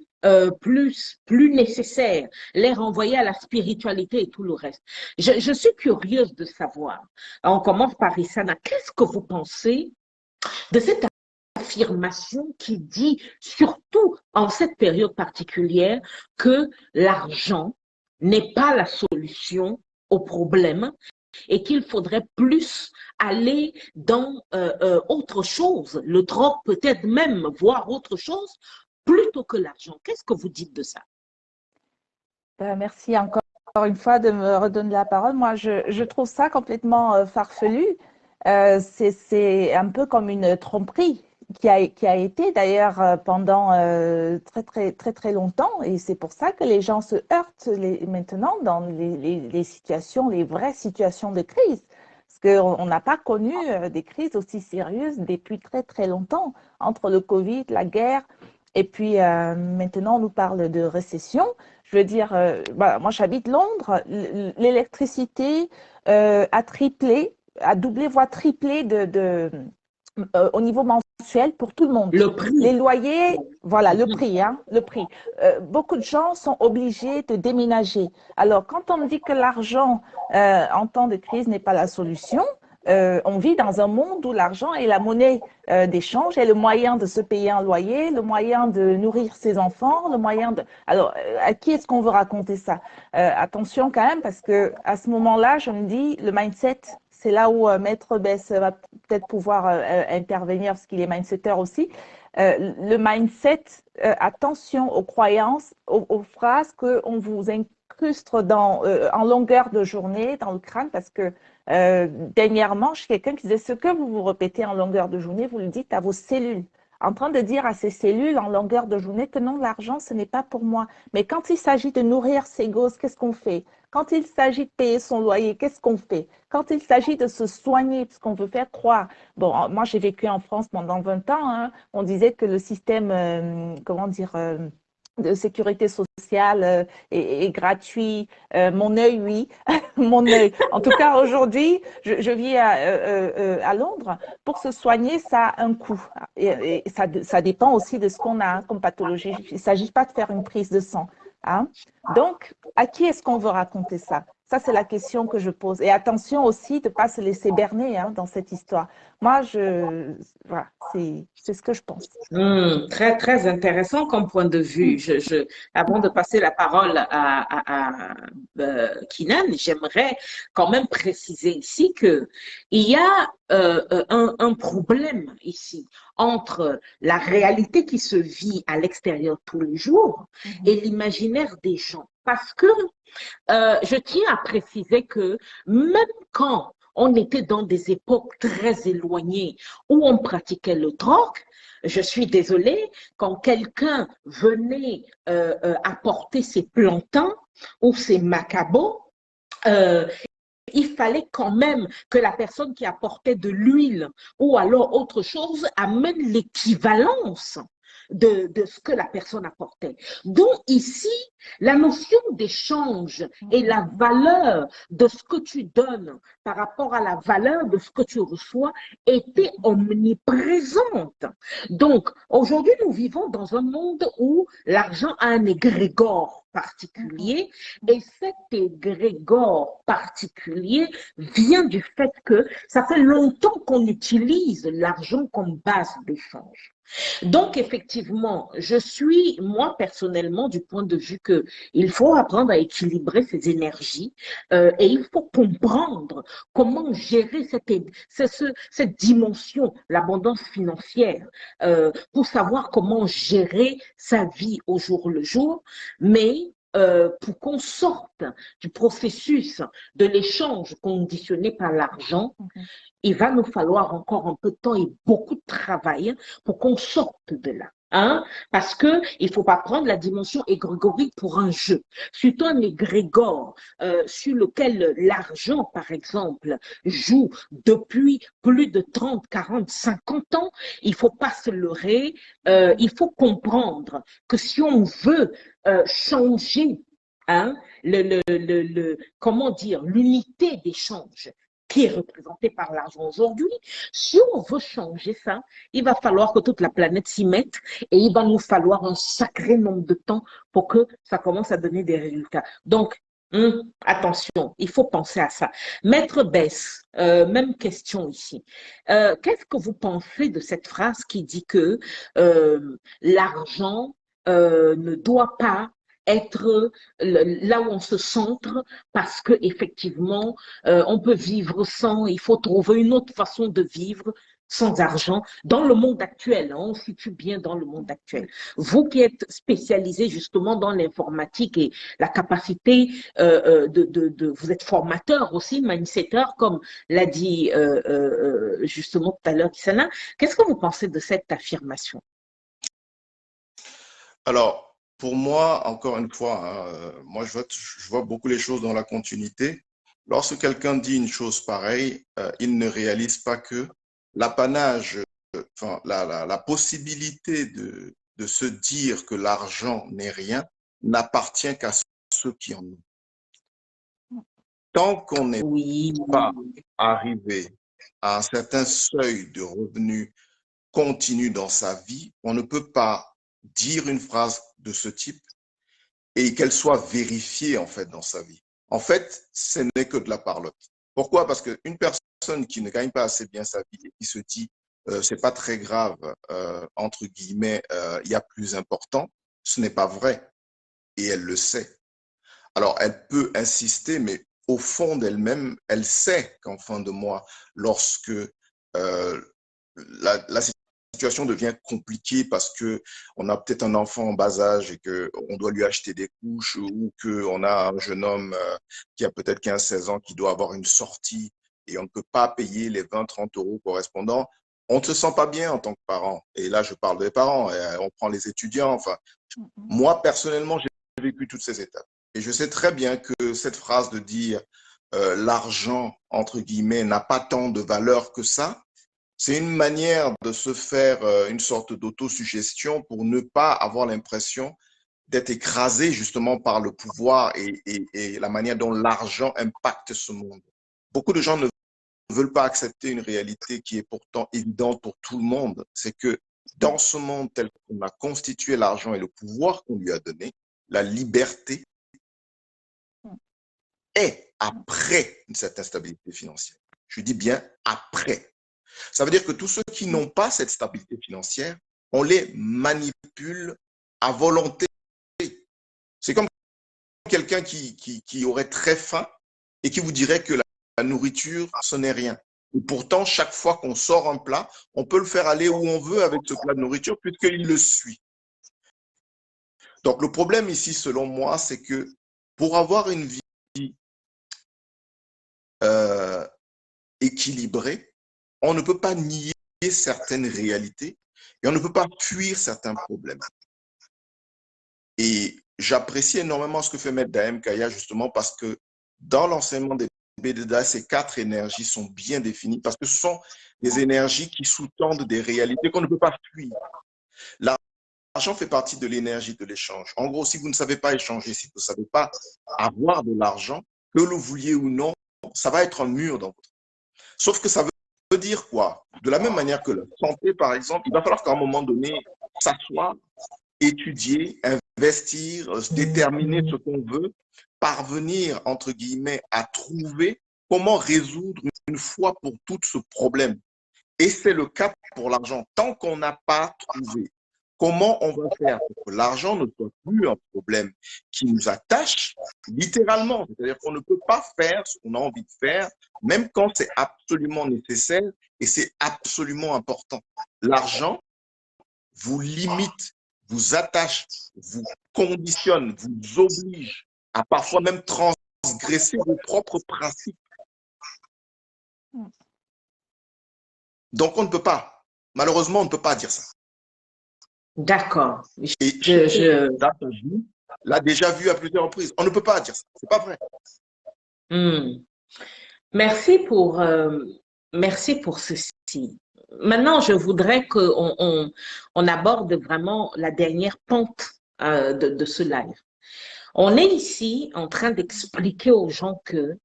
plus nécessaire, les renvoyer à la spiritualité et tout le reste. Je suis curieuse de savoir, on commence par Issana, qu'est-ce que vous pensez de cette affirmation qui dit, surtout en cette période particulière, que l'argent n'est pas la solution au problème et qu'il faudrait plus aller dans autre chose, le drogue peut-être même, voire autre chose, plutôt que l'argent. Qu'est-ce que vous dites de ça? Merci encore une fois de me redonner la parole. Moi, je trouve ça complètement farfelu. C'est un peu comme une tromperie qui a été d'ailleurs pendant très longtemps, et c'est pour ça que les gens se heurtent maintenant dans les situations, les vraies situations de crise, parce qu'on n'a pas connu des crises aussi sérieuses depuis très longtemps, entre le Covid, la guerre, et puis maintenant on nous parle de récession. Je veux dire, moi j'habite Londres, l'électricité a triplé, a doublé, voire triplé au niveau mensuel pour tout le monde. Le prix. Les loyers, voilà, le prix. Beaucoup de gens sont obligés de déménager. Alors, quand on me dit que l'argent en temps de crise n'est pas la solution, on vit dans un monde où l'argent est la monnaie d'échange, est le moyen de se payer un loyer, le moyen de nourrir ses enfants, le moyen de… Alors, à qui est-ce qu'on veut raconter ça? Attention quand même, parce que à ce moment-là, je me dis, le mindset, c'est là où Maître Bess va peut-être pouvoir intervenir, parce qu'il est mindsetter aussi. Le mindset, attention aux croyances, aux phrases qu'on vous incruste en longueur de journée dans le crâne, parce que dernièrement, je suis quelqu'un qui disait ce que vous vous répétez en longueur de journée, vous le dites à vos cellules, en train de dire à ces cellules en longueur de journée que non, l'argent, ce n'est pas pour moi. Mais quand il s'agit de nourrir ses gosses, qu'est-ce qu'on fait? Quand il s'agit de payer son loyer, qu'est-ce qu'on fait? Quand il s'agit de se soigner, parce qu'on veut faire croire. Bon, moi, j'ai vécu en France pendant 20 ans. Hein, on disait que le système, comment dire, de sécurité sociale est gratuit. Mon œil, oui, mon œil. En tout cas, aujourd'hui, je vis à Londres. Pour se soigner, ça a un coût. Et ça dépend aussi de ce qu'on a comme pathologie. Il ne s'agit pas de faire une prise de sang. Hein. Donc, à qui est-ce qu'on veut raconter ça? Ça, c'est la question que je pose. Et attention aussi de ne pas se laisser berner hein, dans cette histoire. Moi, voilà, c'est ce que je pense. Très, très intéressant comme point de vue. Avant de passer la parole à Kinan, j'aimerais quand même préciser ici que il y a un problème ici entre la réalité qui se vit à l'extérieur tous les jours et l'imaginaire des gens. Parce que je tiens à préciser que même quand on était dans des époques très éloignées où on pratiquait le troc, je suis désolée, quand quelqu'un venait apporter ses plantains ou ses macabos, il fallait quand même que la personne qui apportait de l'huile ou alors autre chose amène l'équivalence de ce que la personne apportait. Donc ici, la notion d'échange et la valeur de ce que tu donnes par rapport à la valeur de ce que tu reçois était omniprésente. Donc aujourd'hui, nous vivons dans un monde où l'argent a un égrégore particulier et cet égrégore particulier vient du fait que ça fait longtemps qu'on utilise l'argent comme base d'échange. Donc, effectivement, je suis, moi, personnellement, du point de vue que il faut apprendre à équilibrer ses énergies et il faut comprendre comment gérer cette dimension, l'abondance financière, pour savoir comment gérer sa vie au jour le jour, mais pour qu'on sorte du processus de l'échange conditionné par l'argent, il va nous falloir encore un peu de temps et beaucoup de travail pour qu'on sorte de là. Hein? Parce que il faut pas prendre la dimension égrégorique pour un jeu. Surtout un égrégore sur lequel l'argent, par exemple, joue depuis plus de 30, 40, 50 ans, il faut pas se leurrer. Il faut comprendre que si on veut changer hein, comment dire, l'unité d'échange qui est représentée par l'argent aujourd'hui, si on veut changer ça, il va falloir que toute la planète s'y mette et il va nous falloir un sacré nombre de temps pour que ça commence à donner des résultats. Donc, attention, il faut penser à ça. Maître Bess, même question ici. Qu'est-ce que vous pensez de cette phrase qui dit que l'argent ne doit pas être là où on se centre parce que effectivement on peut vivre sans, il faut trouver une autre façon de vivre sans argent dans le monde actuel, hein, on se situe bien dans le monde actuel. Vous qui êtes spécialisé justement dans l'informatique et la capacité vous êtes formateur aussi, mindsetter, comme l'a dit justement tout à l'heure Kisana, qu'est-ce que vous pensez de cette affirmation? Alors, pour moi, encore une fois, moi je vois beaucoup les choses dans la continuité. Lorsque quelqu'un dit une chose pareille, il ne réalise pas que l'apanage, enfin, la possibilité de se dire que l'argent n'est rien n'appartient qu'à ceux qui en ont. Tant qu'on n'est pas arrivé à un certain seuil de revenus continu dans sa vie, on ne peut pas dire une phrase de ce type et qu'elle soit vérifiée en fait dans sa vie. En fait, ce n'est que de la parlotte. Pourquoi? Parce qu'une personne qui ne gagne pas assez bien sa vie et qui se dit c'est pas très grave, entre guillemets, il y a plus important, ce n'est pas vrai. Et elle le sait. Alors, elle peut insister, mais au fond d'elle-même, elle sait qu'en fin de mois, lorsque la situation devient compliquée parce que on a peut-être un enfant en bas âge et qu'on doit lui acheter des couches ou qu'on a un jeune homme qui a peut-être 15-16 ans qui doit avoir une sortie et on ne peut pas payer les 20-30 euros correspondants, on ne se sent pas bien en tant que parent. Et là, je parle des parents, on prend les étudiants. Enfin, moi, personnellement, j'ai vécu toutes ces étapes. Et je sais très bien que cette phrase de dire l'argent, entre guillemets, n'a pas tant de valeur que ça, c'est une manière de se faire une sorte d'autosuggestion pour ne pas avoir l'impression d'être écrasé justement par le pouvoir et la manière dont l'argent impacte ce monde. Beaucoup de gens ne veulent pas accepter une réalité qui est pourtant évidente pour tout le monde. C'est que dans ce monde tel qu'on a constitué l'argent et le pouvoir qu'on lui a donné, la liberté est après une certaine stabilité financière. Je dis bien après. Ça veut dire que tous ceux qui n'ont pas cette stabilité financière, on les manipule à volonté. C'est comme quelqu'un qui aurait très faim et qui vous dirait que la nourriture, ce n'est rien. Et pourtant, chaque fois qu'on sort un plat, on peut le faire aller où on veut avec ce plat de nourriture puisqu'il le suit. Donc, le problème ici, selon moi, c'est que pour avoir une vie équilibrée, on ne peut pas nier certaines réalités et on ne peut pas fuir certains problèmes. Et j'apprécie énormément ce que fait Maître Dahem Kaya justement parce que dans l'enseignement des BDDA, ces 4 énergies sont bien définies parce que ce sont des énergies qui sous-tendent des réalités qu'on ne peut pas fuir. L'argent fait partie de l'énergie de l'échange. En gros, si vous ne savez pas échanger, si vous ne savez pas avoir de l'argent, que le vouliez ou non, ça va être un mur dans votre vie. Sauf que ça veut dire quoi? De la même manière que la santé, par exemple, il va falloir qu'à un moment donné, s'asseoir, étudier, investir, déterminer ce qu'on veut, parvenir, entre guillemets, à trouver comment résoudre une fois pour toutes ce problème. Et c'est le cas pour l'argent. Tant qu'on n'a pas trouvé comment on va faire pour que l'argent ne soit plus un problème qui nous attache, littéralement. C'est-à-dire qu'on ne peut pas faire ce qu'on a envie de faire, même quand c'est absolument nécessaire et c'est absolument important. L'argent vous limite, vous attache, vous conditionne, vous oblige à parfois même transgresser vos propres principes. Donc on ne peut pas, malheureusement, on ne peut pas dire ça. D'accord. Et l'a déjà vu à plusieurs reprises. On ne peut pas dire ça, c'est pas vrai. Merci pour ceci. Maintenant, je voudrais qu'on aborde vraiment la dernière pente de ce live. On est ici en train d'expliquer aux gens que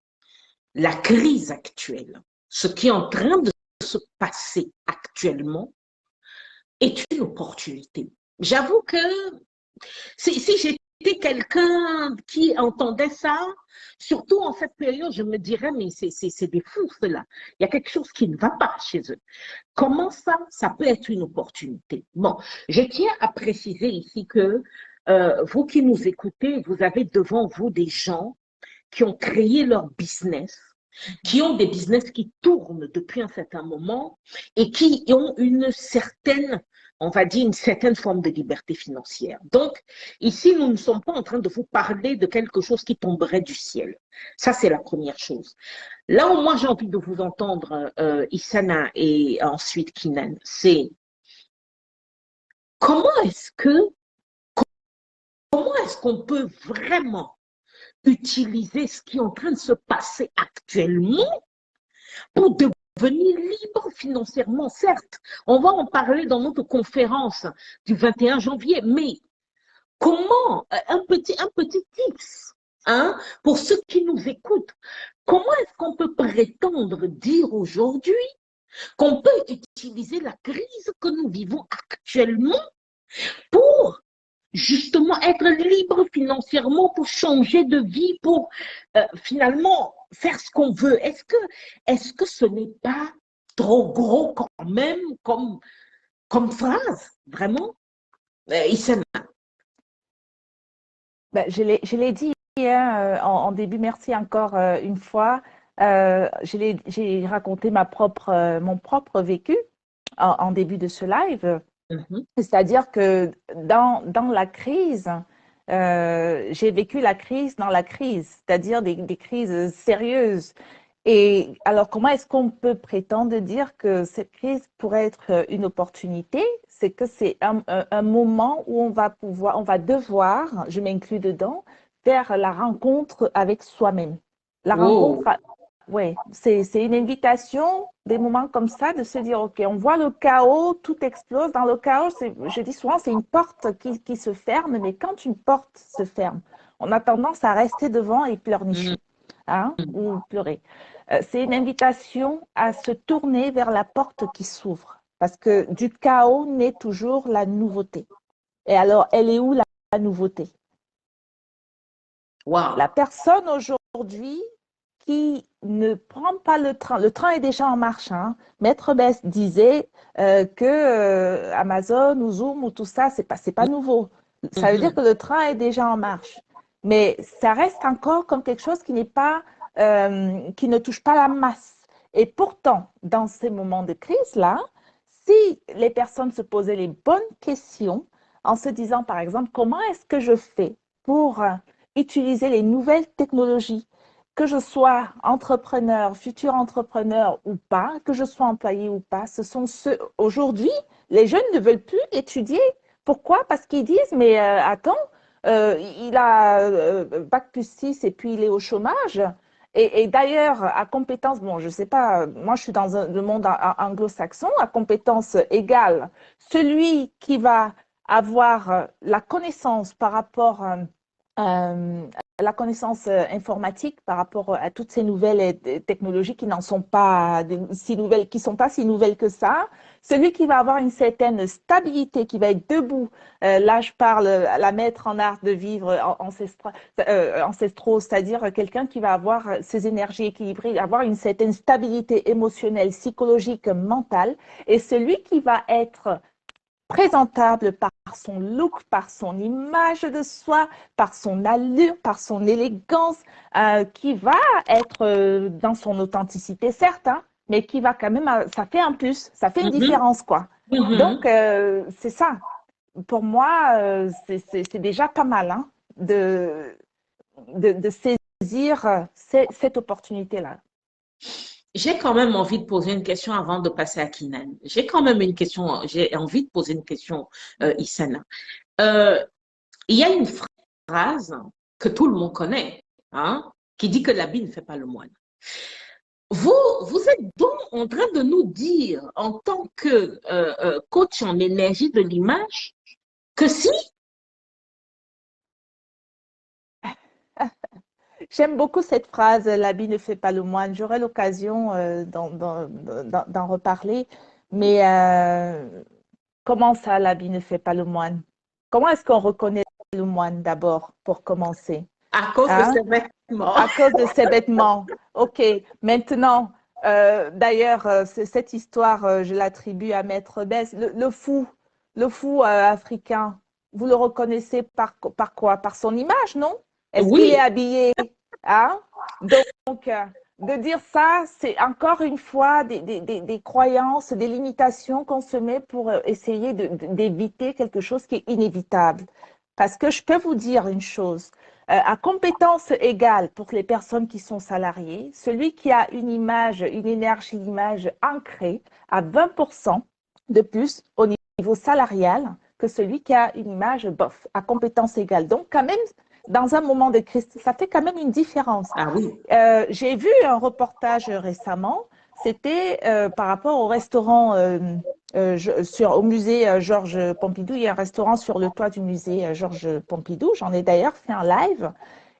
la crise actuelle, ce qui est en train de se passer actuellement, est une opportunité. J'avoue que si j'étais quelqu'un qui entendait ça, surtout en cette période, je me dirais, mais c'est des fous, cela. Il y a quelque chose qui ne va pas chez eux. Comment ça peut être une opportunité? Bon, je tiens à préciser ici que vous qui nous écoutez, vous avez devant vous des gens qui ont créé leur business, qui ont des business qui tournent depuis un certain moment et qui ont une certaine, on va dire, une certaine forme de liberté financière. Donc, ici, nous ne sommes pas en train de vous parler de quelque chose qui tomberait du ciel. Ça, c'est la première chose. Là où moi, j'ai envie de vous entendre, Issana et ensuite Kinan, c'est comment est-ce qu'on peut vraiment utiliser ce qui est en train de se passer actuellement pour devenir libre financièrement. Certes, on va en parler dans notre conférence du 21 janvier, mais comment, un petit tips, hein, pour ceux qui nous écoutent, comment est-ce qu'on peut prétendre dire aujourd'hui qu'on peut utiliser la crise que nous vivons actuellement pour justement être libre financièrement, pour changer de vie, pour finalement faire ce qu'on veut. Est-ce que ce n'est pas trop gros quand même comme phrase, vraiment? Issana. Ben, je l'ai dit hein, en début, merci encore une fois. J'ai raconté mon propre vécu en début de ce live. C'est-à-dire que dans la crise, j'ai vécu la crise dans la crise, c'est-à-dire des crises sérieuses. Et alors, comment est-ce qu'on peut prétendre dire que cette crise pourrait être une opportunité? C'est que c'est un moment où on va devoir, je m'inclus dedans, faire la rencontre avec soi-même. La Oh. rencontre, oui, c'est une invitation, des moments comme ça, de se dire, OK, on voit le chaos, tout explose. Dans le chaos, je dis souvent, c'est une porte qui se ferme, mais quand une porte se ferme, on a tendance à rester devant et pleurnicher, hein, ou pleurer. C'est une invitation à se tourner vers la porte qui s'ouvre, parce que du chaos naît toujours la nouveauté. Et alors, elle est où la nouveauté? Wow. La personne aujourd'hui qui ne prend pas le train est déjà en marche. Hein. Maître Bess disait que Amazon ou Zoom ou tout ça, c'est pas nouveau. Ça veut dire que le train est déjà en marche. Mais ça reste encore comme quelque chose qui n'est pas, qui ne touche pas la masse. Et pourtant, dans ces moments de crise-là, si les personnes se posaient les bonnes questions en se disant, par exemple, comment est-ce que je fais pour utiliser les nouvelles technologies, que je sois entrepreneur, futur entrepreneur ou pas, que je sois employé ou pas, ce sont ceux, aujourd'hui, les jeunes ne veulent plus étudier. Pourquoi? Parce qu'ils disent, mais attends, il a bac plus 6 et puis il est au chômage. Et d'ailleurs, à compétence, bon, je ne sais pas, moi je suis dans le monde anglo-saxon, à compétence égale, celui qui va avoir la connaissance par rapport la connaissance informatique par rapport à toutes ces nouvelles technologies qui n'en sont pas si nouvelles, qui sont pas si nouvelles que ça. Celui qui va avoir une certaine stabilité, qui va être debout, là je parle la maître en art de vivre ancestraux, c'est-à-dire quelqu'un qui va avoir ses énergies équilibrées, avoir une certaine stabilité émotionnelle, psychologique, mentale, et celui qui va être présentable par son look, par son image de soi, par son allure, par son élégance, qui va être dans son authenticité, certes, hein, mais qui va quand même, ça fait un plus, ça fait une différence, quoi. Donc, c'est ça. Pour moi, c'est déjà pas mal hein, de saisir cette opportunité-là. J'ai quand même envie de poser une question avant de passer à Kinan. J'ai quand même une question, j'ai envie de poser une question, Issana. Il y a une phrase que tout le monde connaît, hein, qui dit que l'habit ne fait pas le moine. Vous êtes donc en train de nous dire, en tant que coach en énergie de l'image, que si... J'aime beaucoup cette phrase, l'habit ne fait pas le moine. J'aurai l'occasion d'en reparler. Mais comment ça, l'habit ne fait pas le moine? Comment est-ce qu'on reconnaît le moine d'abord, pour commencer? À cause de ses vêtements. À cause de ses vêtements. OK. Maintenant, d'ailleurs, cette histoire, je l'attribue à Maître Bess. Le fou africain, vous le reconnaissez par quoi? Par son image, non? Est-ce qu'il est habillé? Hein? Donc, de dire ça, c'est encore une fois des croyances, des limitations qu'on se met pour essayer d'éviter quelque chose qui est inévitable. Parce que je peux vous dire une chose, à compétence égale pour les personnes qui sont salariées, celui qui a une image, une énergie d'image ancrée à 20% de plus au niveau salarial que celui qui a une image bof, à compétence égale. Donc, quand même, dans un moment de crise, ça fait quand même une différence. Ah oui. J'ai vu un reportage récemment, c'était par rapport au restaurant, au musée Georges Pompidou. Il y a un restaurant sur le toit du musée Georges Pompidou. J'en ai d'ailleurs fait un live.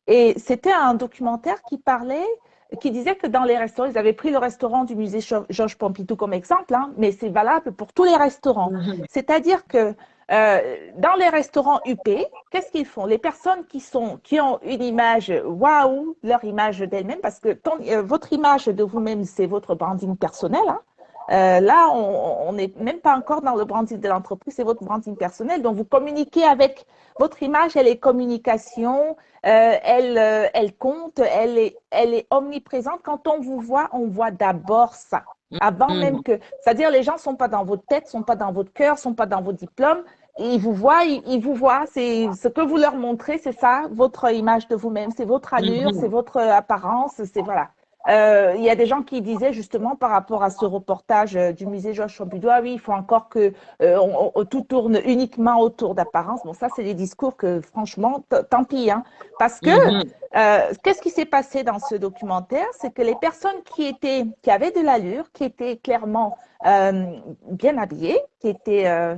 Et c'était un documentaire qui disait que dans les restaurants, ils avaient pris le restaurant du musée Georges Pompidou comme exemple, hein, mais c'est valable pour tous les restaurants. C'est-à-dire que dans les restaurants UP, qu'est-ce qu'ils font? Les personnes qui ont une image, waouh, leur image d'elle-même, parce que votre image de vous-même, c'est votre branding personnel, hein. Là, on n'est même pas encore dans le branding de l'entreprise, c'est votre branding personnel. Donc, vous communiquez avec votre image, elle est communication, elle compte, elle est omniprésente. Quand on vous voit, on voit d'abord ça. Avant même que, c'est-à-dire les gens ne sont pas dans votre tête, ne sont pas dans votre cœur, ne sont pas dans vos diplômes. Ils vous voient, c'est ce que vous leur montrez, c'est ça, votre image de vous-même, c'est votre allure, c'est votre apparence, c'est voilà. Il y a des gens qui disaient justement par rapport à ce reportage du musée Georges Pompidou, ah oui, il faut encore que tout tourne uniquement autour d'apparence. Bon, ça, c'est des discours que franchement, tant pis, hein, parce que qu'est-ce qui s'est passé dans ce documentaire? C'est que les personnes qui avaient de l'allure, qui étaient clairement bien habillées, qui étaient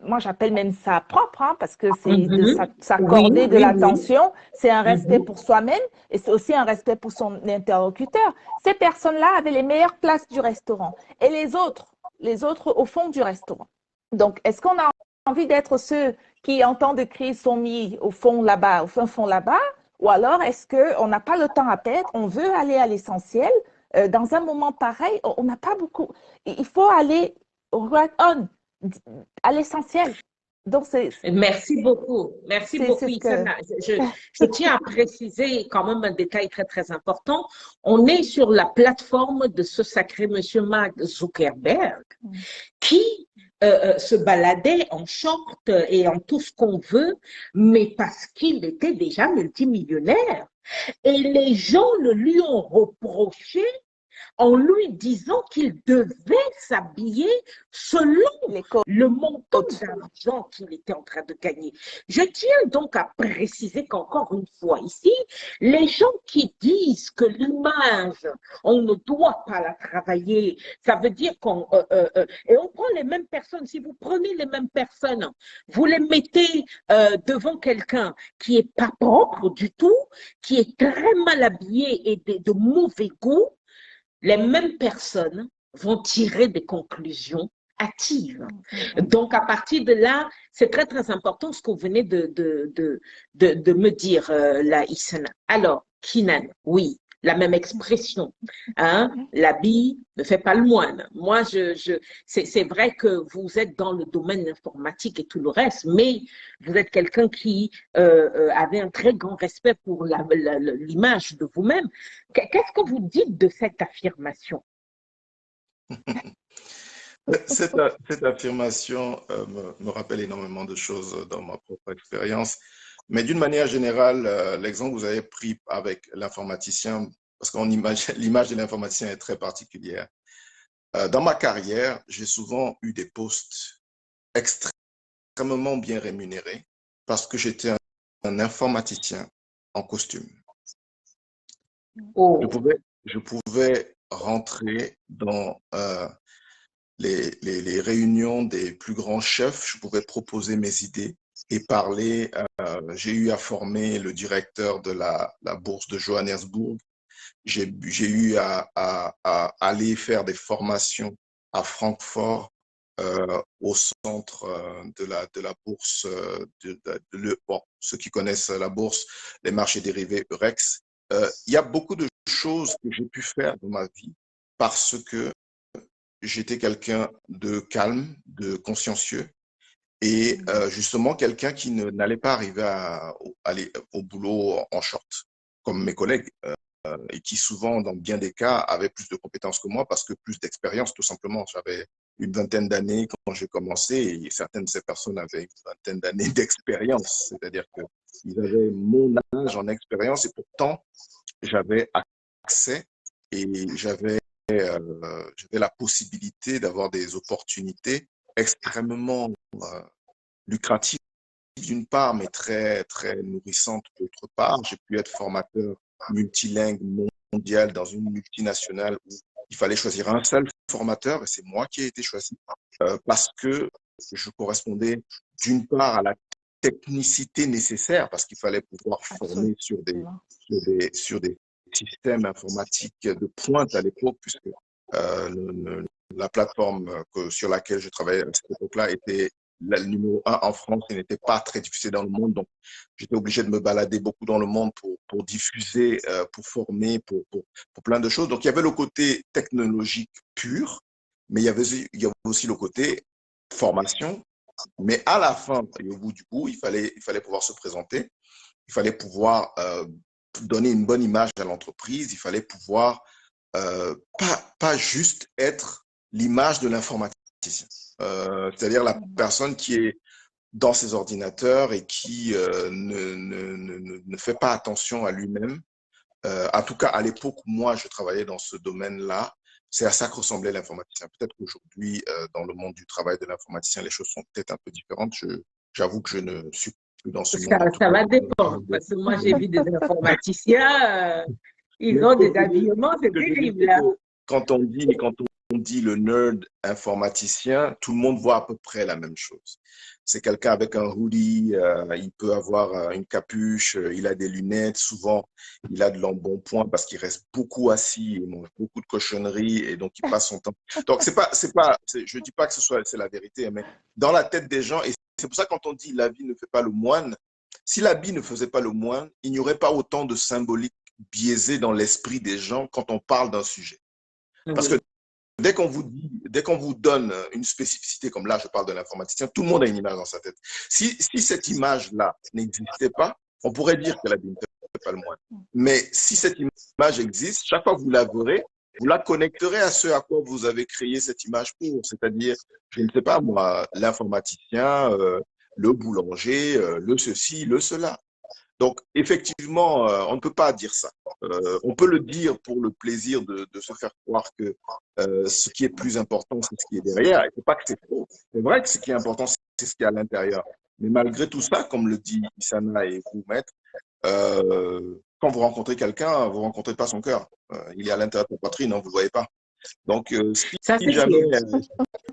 moi, j'appelle même ça propre, hein, parce que c'est de s'accorder de l'attention, c'est un respect pour soi-même et c'est aussi un respect pour son interlocuteur. Ces personnes-là avaient les meilleures places du restaurant et les autres au fond du restaurant. Donc, est-ce qu'on a envie d'être ceux qui entendent crier sont mis au fond là-bas, au fin fond là-bas, ou alors est-ce qu'on n'a pas le temps à perdre, on veut aller à l'essentiel? Dans un moment pareil, on n'a pas beaucoup. Il faut aller right on, à l'essentiel. Donc, merci beaucoup. Merci beaucoup, Issana. Je tiens à préciser quand même un détail très, très important. On est sur la plateforme de ce sacré monsieur Mark Zuckerberg qui se baladait en short et en tout ce qu'on veut, mais parce qu'il était déjà multimillionnaire. Et les gens le lui ont reproché en lui disant qu'il devait s'habiller selon le montant d'argent qu'il était en train de gagner. Je tiens donc à préciser qu'encore une fois ici, les gens qui disent que l'image, on ne doit pas la travailler, ça veut dire qu'on... et on prend les mêmes personnes, si vous prenez les mêmes personnes, vous les mettez devant quelqu'un qui n'est pas propre du tout, qui est très mal habillé et de mauvais goût, les mêmes personnes vont tirer des conclusions hâtives. Donc, à partir de là, c'est très, très important ce que vous venez de me dire, là, Issana. Alors, Kinan, oui, la même expression. Hein? L'habit ne fait pas le moine. Moi, c'est vrai que vous êtes dans le domaine informatique et tout le reste, mais vous êtes quelqu'un qui avait un très grand respect pour l'image de vous-même. Qu'est-ce que vous dites de cette affirmation? Cette affirmation me rappelle énormément de choses dans ma propre expérience. Mais d'une manière générale, l'exemple que vous avez pris avec l'informaticien, parce qu'on imagine l'image de l'informaticien est très particulière. Dans ma carrière, j'ai souvent eu des postes extrêmement bien rémunérés parce que j'étais un informaticien en costume. Oh. Je pouvais rentrer dans les réunions des plus grands chefs, je pouvais proposer mes idées et parler. J'ai eu à former le directeur de la bourse de Johannesburg. J'ai eu à aller faire des formations à Francfort au centre de la bourse, bon, ceux qui connaissent la bourse, les marchés dérivés Eurex. Il y a beaucoup de choses que j'ai pu faire dans ma vie parce que j'étais quelqu'un de calme, de consciencieux et justement quelqu'un qui n'allait pas arriver à aller au boulot en short, comme mes collègues, et qui souvent, dans bien des cas, avaient plus de compétences que moi parce que plus d'expérience, tout simplement. J'avais une vingtaine d'années quand j'ai commencé et certaines de ces personnes avaient une vingtaine d'années d'expérience, c'est-à-dire qu'ils avaient mon âge en expérience et pourtant, j'avais accès et j'avais la possibilité d'avoir des opportunités extrêmement lucratives d'une part, mais très, très nourrissantes d'autre part. J'ai pu être formateur multilingue mondial dans une multinationale où il fallait choisir un seul formateur et c'est moi qui ai été choisi parce que je correspondais d'une part à la technicité nécessaire parce qu'il fallait pouvoir former sur des systèmes informatiques de pointe à l'époque puisque la plateforme sur laquelle je travaillais à cette époque-là était le numéro un en France, il n'était pas très diffusé dans le monde. Donc, j'étais obligé de me balader beaucoup dans le monde pour diffuser, pour former, pour plein de choses. Donc, il y avait le côté technologique pur, mais il y avait aussi le côté formation. Mais à la fin, et au bout du bout, il fallait pouvoir se présenter, il fallait pouvoir donner une bonne image à l'entreprise, il fallait pouvoir pas juste être l'image de l'informaticien. C'est-à-dire la personne qui est dans ses ordinateurs et qui ne fait pas attention à lui-même. En tout cas, à l'époque où moi, je travaillais dans ce domaine-là, c'est à ça que ressemblait l'informaticien. Peut-être qu'aujourd'hui, dans le monde du travail de l'informaticien, les choses sont peut-être un peu différentes. J'avoue que je ne suis plus dans ce monde. Ça va dépendre, parce que moi, j'ai vu des informaticiens, ils ont des habillements, c'est terrible, là. Quand on dit le nerd informaticien, tout le monde voit à peu près la même chose. C'est quelqu'un avec un hoodie, il peut avoir une capuche, il a des lunettes, souvent il a de l'embonpoint parce qu'il reste beaucoup assis, il mange beaucoup de cochonneries et donc il passe son temps. Donc je dis pas que c'est la vérité, mais dans la tête des gens, et c'est pour ça que quand on dit l'habit ne fait pas le moine, si l'habit ne faisait pas le moine, il n'y aurait pas autant de symbolique biaisée dans l'esprit des gens quand on parle d'un sujet. Parce que dès qu'on vous donne une spécificité, comme là, je parle de l'informaticien, tout le monde a une image dans sa tête. Si cette image-là n'existait pas, on pourrait dire que la BIM ne fait pas le moine. Mais si cette image existe, chaque fois que vous la verrez, vous la connecterez à ce à quoi vous avez créé cette image pour. C'est-à-dire, je ne sais pas moi, l'informaticien, le boulanger, le ceci, le cela. Donc, effectivement, on ne peut pas dire ça. On peut le dire pour le plaisir de se faire croire que ce qui est plus important, c'est ce qui est derrière. Et c'est pas que c'est faux. C'est vrai que ce qui est important, c'est ce qui est à l'intérieur. Mais malgré tout ça, comme le dit Issana et vous, maître, quand vous rencontrez quelqu'un, vous ne rencontrez pas son cœur. Il est à l'intérieur de la poitrine, hein, vous ne le voyez pas. Donc, Ça, c'est jamais, sûr.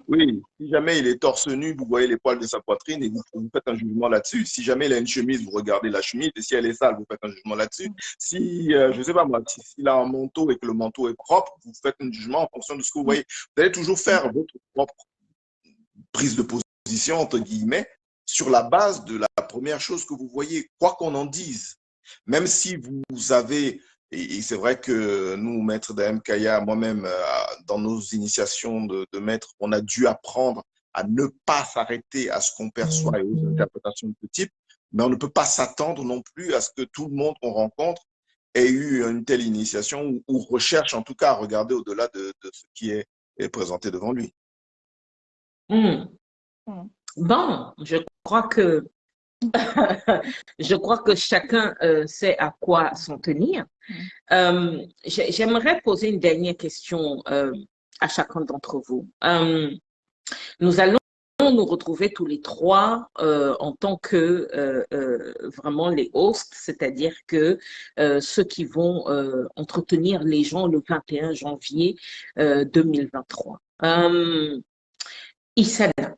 oui, si jamais il est torse nu, vous voyez les poils de sa poitrine et vous faites un jugement là-dessus. Si jamais il a une chemise, vous regardez la chemise. Et si elle est sale, vous faites un jugement là-dessus. Si, je ne sais pas moi, s'il a un manteau et que le manteau est propre, vous faites un jugement en fonction de ce que vous voyez. Vous allez toujours faire votre propre prise de position, entre guillemets, sur la base de la première chose que vous voyez, quoi qu'on en dise. Même si vous avez, et c'est vrai que nous, maîtres d'AMKaya, moi-même, dans nos initiations de maîtres, on a dû apprendre à ne pas s'arrêter à ce qu'on perçoit et aux interprétations de ce type, mais on ne peut pas s'attendre non plus à ce que tout le monde qu'on rencontre ait eu une telle initiation ou recherche en tout cas à regarder au-delà de ce qui est présenté devant lui. Bon, je crois que je crois que chacun sait à quoi s'en tenir. J'aimerais poser une dernière question à chacun d'entre vous. Nous allons nous retrouver tous les trois en tant que vraiment les hosts, c'est-à-dire que ceux qui vont entretenir les gens le 21 janvier 2023. Issana,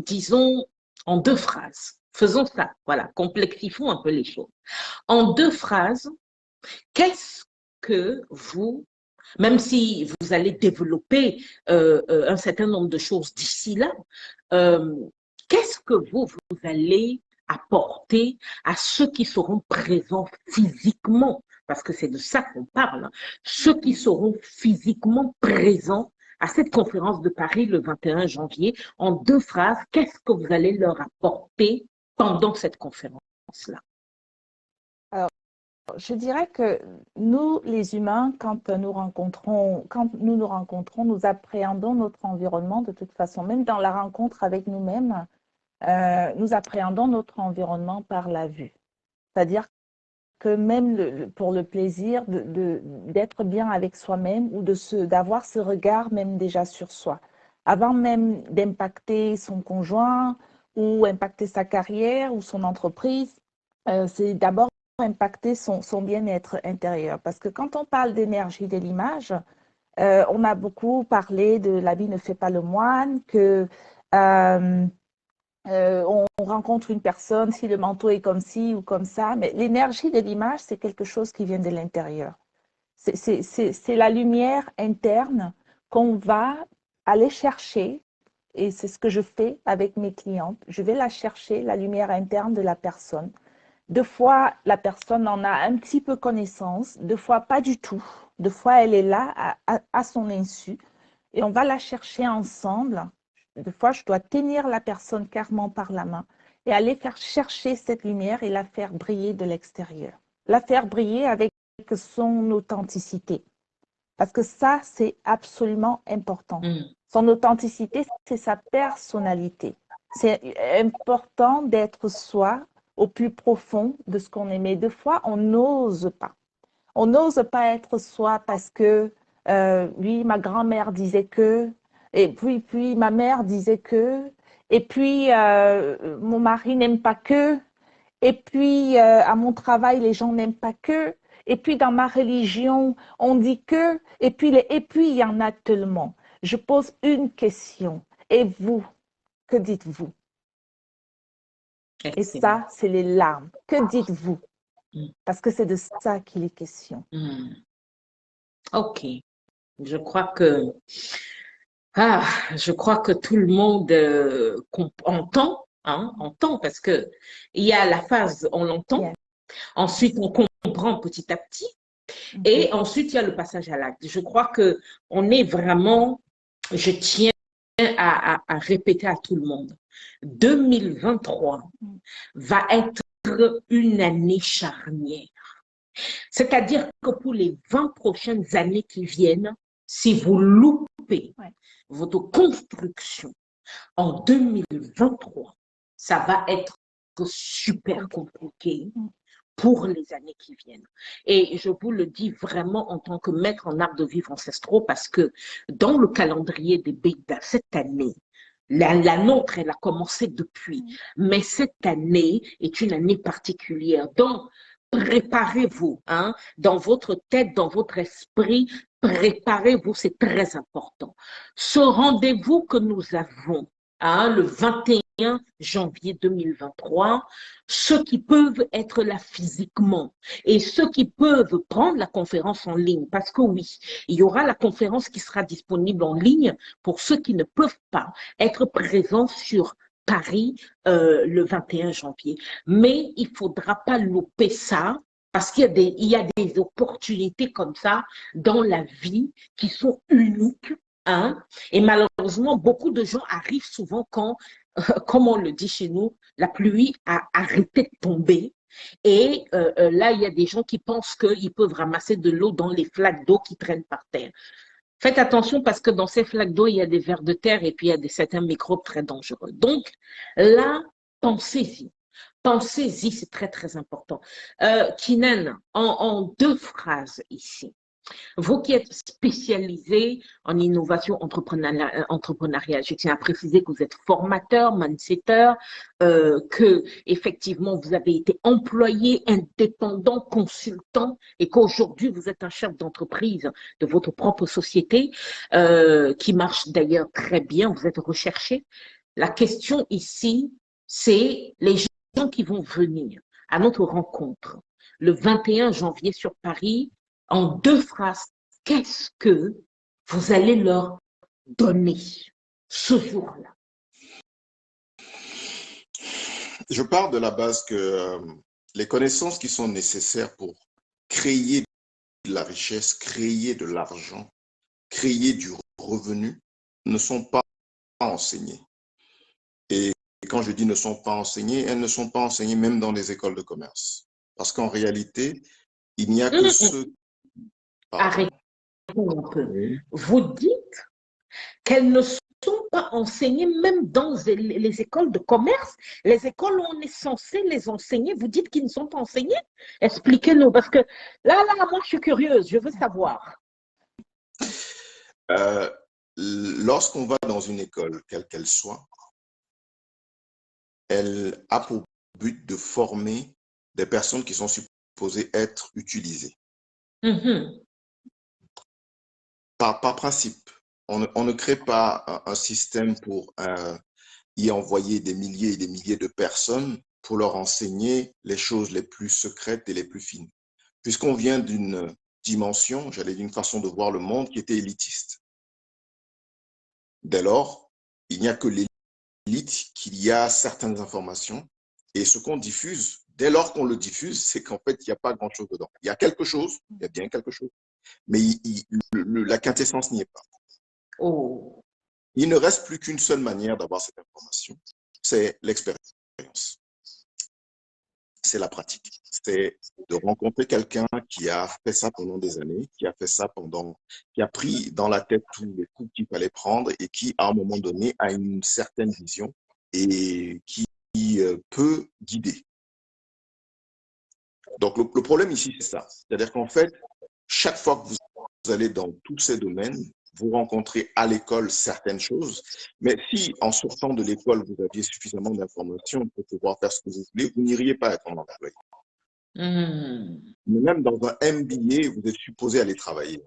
disons en deux phrases, faisons ça, voilà, complexifions un peu les choses. En deux phrases, qu'est-ce que vous, même si vous allez développer un certain nombre de choses d'ici là, qu'est-ce que vous allez apporter à ceux qui seront présents physiquement, parce que c'est de ça qu'on parle, ceux qui seront physiquement présents à cette conférence de Paris le 21 janvier, en deux phrases, qu'est-ce que vous allez leur apporter pendant cette conférence-là? Alors, je dirais que nous, les humains, quand nous nous rencontrons, nous appréhendons notre environnement de toute façon. Même dans la rencontre avec nous-mêmes, nous appréhendons notre environnement par la vue. C'est-à-dire que même pour le plaisir d'être bien avec soi-même ou d'avoir ce regard même déjà sur soi. Avant même d'impacter son conjoint ou impacter sa carrière ou son entreprise, c'est d'abord impacter son bien-être intérieur. Parce que quand on parle d'énergie de l'image, on a beaucoup parlé de l'habit ne fait pas le moine, que on rencontre une personne, si le manteau est comme ci ou comme ça, mais l'énergie de l'image, c'est quelque chose qui vient de l'intérieur. C'est la lumière interne qu'on va aller chercher et c'est ce que je fais avec mes clientes. Je vais la chercher, la lumière interne de la personne. Deux fois, la personne en a un petit peu connaissance, deux fois pas du tout. Deux fois, elle est là à son insu et on va la chercher ensemble. Deux fois, je dois tenir la personne carrément par la main et aller faire chercher cette lumière et la faire briller de l'extérieur. La faire briller avec son authenticité. Parce que ça, c'est absolument important. Son authenticité, c'est sa personnalité. C'est important d'être soi au plus profond de ce qu'on aimait. Des fois, on n'ose pas. On n'ose pas être soi parce que, oui, ma grand-mère disait que, et puis ma mère disait que, et puis mon mari n'aime pas que, et puis à mon travail, les gens n'aiment pas que, et puis dans ma religion, on dit que, et puis il y en a tellement. Je pose une question. Et vous, que dites-vous? Et ça, c'est les larmes. Que dites-vous? Parce que c'est de ça qu'il est question. Ok. Je crois que, je crois que tout le monde entend parce que il y a la phase, on l'entend. Yeah. Ensuite, on comprend petit à petit. Et ensuite, il y a le passage à l'acte. Je crois que on est vraiment, je tiens à répéter à tout le monde, 2023 va être une année charnière. C'est-à-dire que pour les 20 prochaines années qui viennent, si vous loupez votre construction en 2023, ça va être super compliqué pour les années qui viennent. Et je vous le dis vraiment en tant que maître en art de vivre ancestraux, parce que dans le calendrier des Bédas, cette année, la nôtre, elle a commencé depuis, mais cette année est une année particulière. Donc, préparez-vous, dans votre tête, dans votre esprit, préparez-vous, c'est très important. Ce rendez-vous que nous avons, le 21 janvier 2023, ceux qui peuvent être là physiquement et ceux qui peuvent prendre la conférence en ligne, parce que oui, il y aura la conférence qui sera disponible en ligne pour ceux qui ne peuvent pas être présents sur Paris le 21 janvier. Mais il ne faudra pas louper ça parce qu'il y a des opportunités comme ça dans la vie qui sont uniques. Et malheureusement, beaucoup de gens arrivent souvent quand, comme on le dit chez nous, la pluie a arrêté de tomber. Et là, il y a des gens qui pensent qu'ils peuvent ramasser de l'eau dans les flaques d'eau qui traînent par terre. Faites attention parce que dans ces flaques d'eau, il y a des vers de terre et puis il y a certains microbes très dangereux. Donc là, pensez-y. Pensez-y, c'est très, très important. Kinan, en deux phrases ici. Vous qui êtes spécialisé en innovation entrepreneuriale, je tiens à préciser que vous êtes formateur, mindsetter, que effectivement vous avez été employé, indépendant, consultant, et qu'aujourd'hui vous êtes un chef d'entreprise de votre propre société, qui marche d'ailleurs très bien. Vous êtes recherché. La question ici, c'est les gens qui vont venir à notre rencontre le 21 janvier sur Paris. En deux phrases, qu'est-ce que vous allez leur donner ce jour-là? Je pars de la base que les connaissances qui sont nécessaires pour créer de la richesse, créer de l'argent, créer du revenu ne sont pas enseignées. Et quand je dis ne sont pas enseignées, elles ne sont pas enseignées même dans les écoles de commerce. Parce qu'en réalité, il n'y a que ceux... Arrêtez un peu. Vous dites qu'elles ne sont pas enseignées même dans les écoles de commerce, les écoles où on est censé les enseigner. Vous dites qu'ils ne sont pas enseignés? Expliquez-nous, parce que là, moi, je suis curieuse, je veux savoir. Lorsqu'on va dans une école, quelle qu'elle soit, elle a pour but de former des personnes qui sont supposées être utilisées. Par principe, on ne crée pas un système pour y envoyer des milliers et des milliers de personnes pour leur enseigner les choses les plus secrètes et les plus fines. Puisqu'on vient d'une dimension, j'allais dire d'une façon de voir le monde qui était élitiste. Dès lors, il n'y a que l'élite qu'il y a certaines informations. Et ce qu'on diffuse, dès lors qu'on le diffuse, c'est qu'en fait, il n'y a pas grand-chose dedans. Il y a quelque chose, il y a bien quelque chose, mais la quintessence n'y est pas. Oh. Il ne reste plus qu'une seule manière d'avoir cette information, c'est l'expérience. C'est la pratique. C'est de rencontrer quelqu'un qui a fait ça pendant des années, qui a fait ça qui a pris dans la tête tous les coups qu'il fallait prendre et qui, à un moment donné, a une certaine vision et qui peut guider. Donc, le problème ici, c'est ça. C'est-à-dire qu'en fait, chaque fois que vous allez dans tous ces domaines, vous rencontrez à l'école certaines choses, mais si en sortant de l'école, vous aviez suffisamment d'informations pour pouvoir faire ce que vous voulez, vous n'iriez pas être un employé. Mais même dans un MBA, vous êtes supposé aller travailler.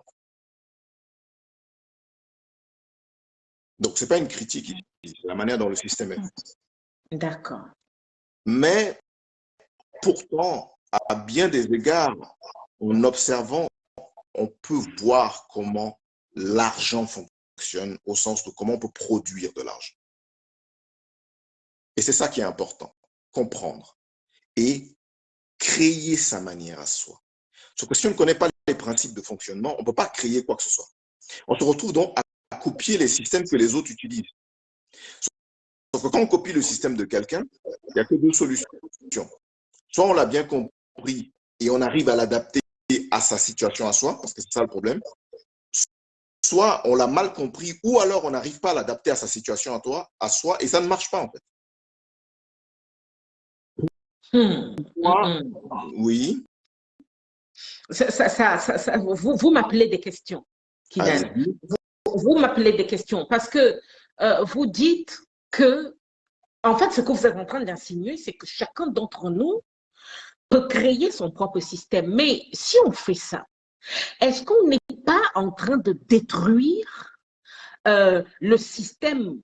Donc, ce n'est pas une critique ici, c'est la manière dont le système est fait. D'accord. Mais pourtant, à bien des égards, en observant, on peut voir comment l'argent fonctionne au sens de comment on peut produire de l'argent. Et c'est ça qui est important, comprendre et créer sa manière à soi. Sauf que si on ne connaît pas les principes de fonctionnement, on ne peut pas créer quoi que ce soit. On se retrouve donc à copier les systèmes que les autres utilisent. Sauf que quand on copie le système de quelqu'un, il n'y a que deux solutions. Soit on l'a bien compris et on arrive à l'adapter à sa situation à soi, parce que c'est ça le problème. Soit on l'a mal compris, ou alors on n'arrive pas à l'adapter à sa situation à soi, et ça ne marche pas en fait. Moi, oui. Vous m'appelez des questions, Kinan. Vous m'appelez des questions parce que vous dites que, en fait, ce que vous êtes en train d'insinuer, c'est que chacun d'entre nous peut créer son propre système. Mais si on fait ça, est-ce qu'on n'est pas en train de détruire le système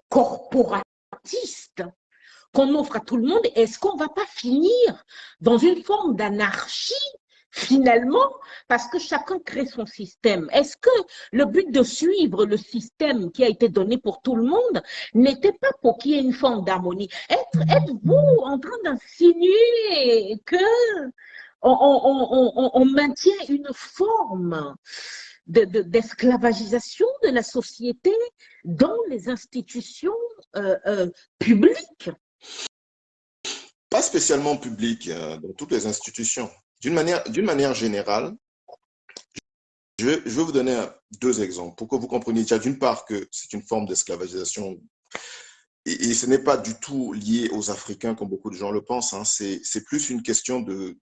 corporatiste qu'on offre à tout le monde? Est-ce qu'on ne va pas finir dans une forme d'anarchie finalement, parce que chacun crée son système? Est-ce que le but de suivre le système qui a été donné pour tout le monde n'était pas pour qu'il y ait une forme d'harmonie? Êtes-vous en train d'insinuer que on maintient une forme d'esclavagisation de la société dans les institutions publiques? Pas spécialement publiques, dans toutes les institutions. D'une manière générale, je vais vous donner deux exemples pour que vous compreniez déjà d'une part que c'est une forme d'esclavagisation et ce n'est pas du tout lié aux Africains comme beaucoup de gens le pensent. Hein. C'est plus une question de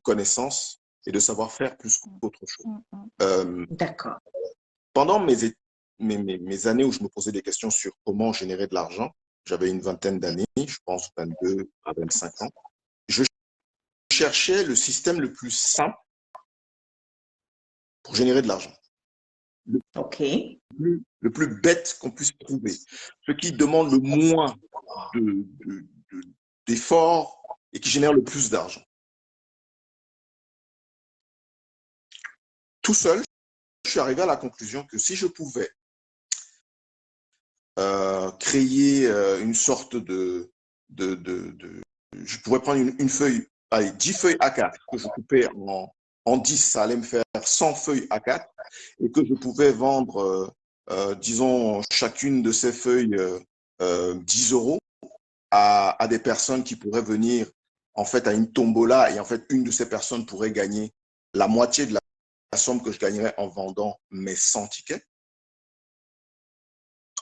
connaissance et de savoir-faire plus qu'autre chose. D'accord. Pendant mes années où je me posais des questions sur comment générer de l'argent, j'avais une vingtaine d'années, je pense 22 à 25 ans, je cherchais le système le plus simple pour générer de l'argent. Le plus bête qu'on puisse trouver. Ce qui demande le moins d'efforts et qui génère le plus d'argent. Tout seul, je suis arrivé à la conclusion que si je pouvais créer une sorte je pourrais prendre une feuille, allez, 10 feuilles A4 que je coupais en 10, ça allait me faire 100 feuilles A4 et que je pouvais vendre, disons, chacune de ces feuilles 10 € à des personnes qui pourraient venir en fait à une tombola et en fait une de ces personnes pourrait gagner la moitié de la somme que je gagnerais en vendant mes 100 tickets.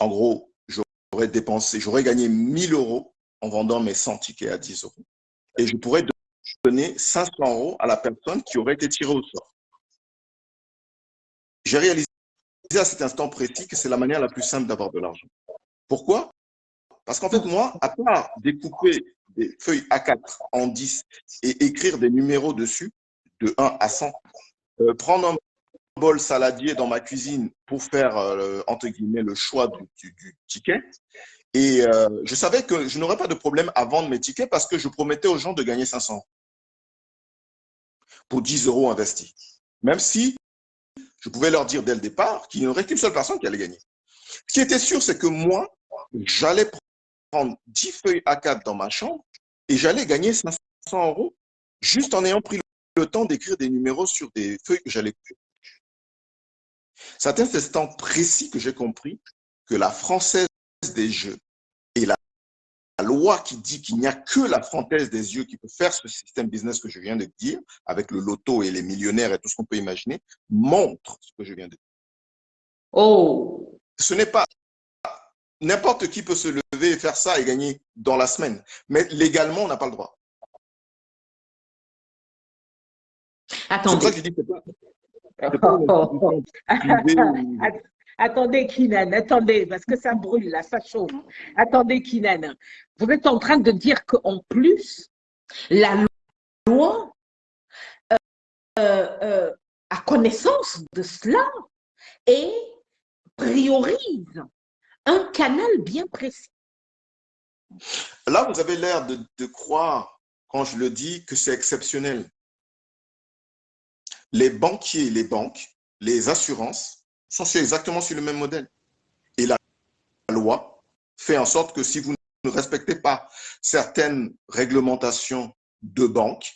En gros, j'aurais gagné 1000 € en vendant mes 100 tickets à 10 € et je pourrais donner 500 € à la personne qui aurait été tirée au sort. J'ai réalisé à cet instant précis que c'est la manière la plus simple d'avoir de l'argent. Pourquoi? Parce qu'en fait, moi, à part découper des feuilles A4 en 10 et écrire des numéros dessus, de 1 à 100, prendre un bol saladier dans ma cuisine pour faire, entre guillemets, le choix du ticket. Et je savais que je n'aurais pas de problème à vendre mes tickets parce que je promettais aux gens de gagner 500 pour 10 € investis. Même si je pouvais leur dire dès le départ qu'il n'y aurait qu'une seule personne qui allait gagner. Ce qui était sûr, c'est que moi, j'allais prendre 10 feuilles A4 dans ma chambre et j'allais gagner 500 € juste en ayant pris le temps d'écrire des numéros sur des feuilles que j'allais couper. C'est à cet instant précis que j'ai compris que la Française des jeux et la loi qui dit qu'il n'y a que la Française des yeux qui peut faire ce système business que je viens de dire, avec le loto et les millionnaires et tout ce qu'on peut imaginer, montre ce que je viens de dire. Oh, Ce n'est pas n'importe qui peut se lever et faire ça et gagner dans la semaine. Mais légalement, on n'a pas le droit. C'est pour ça attendez. que je dis que c'est pas une institution privée ou- Attendez, Kinan, attendez, parce que ça brûle, là, ça chauffe. Attendez, Kinan. Vous êtes en train de dire qu'en plus, la loi a connaissance de cela et priorise un canal bien précis. Là, vous avez l'air de croire, quand je le dis, que c'est exceptionnel. Les banquiers, les banques, les assurances sont exactement sur le même modèle. Et la loi fait en sorte que si vous ne respectez pas certaines réglementations de banque,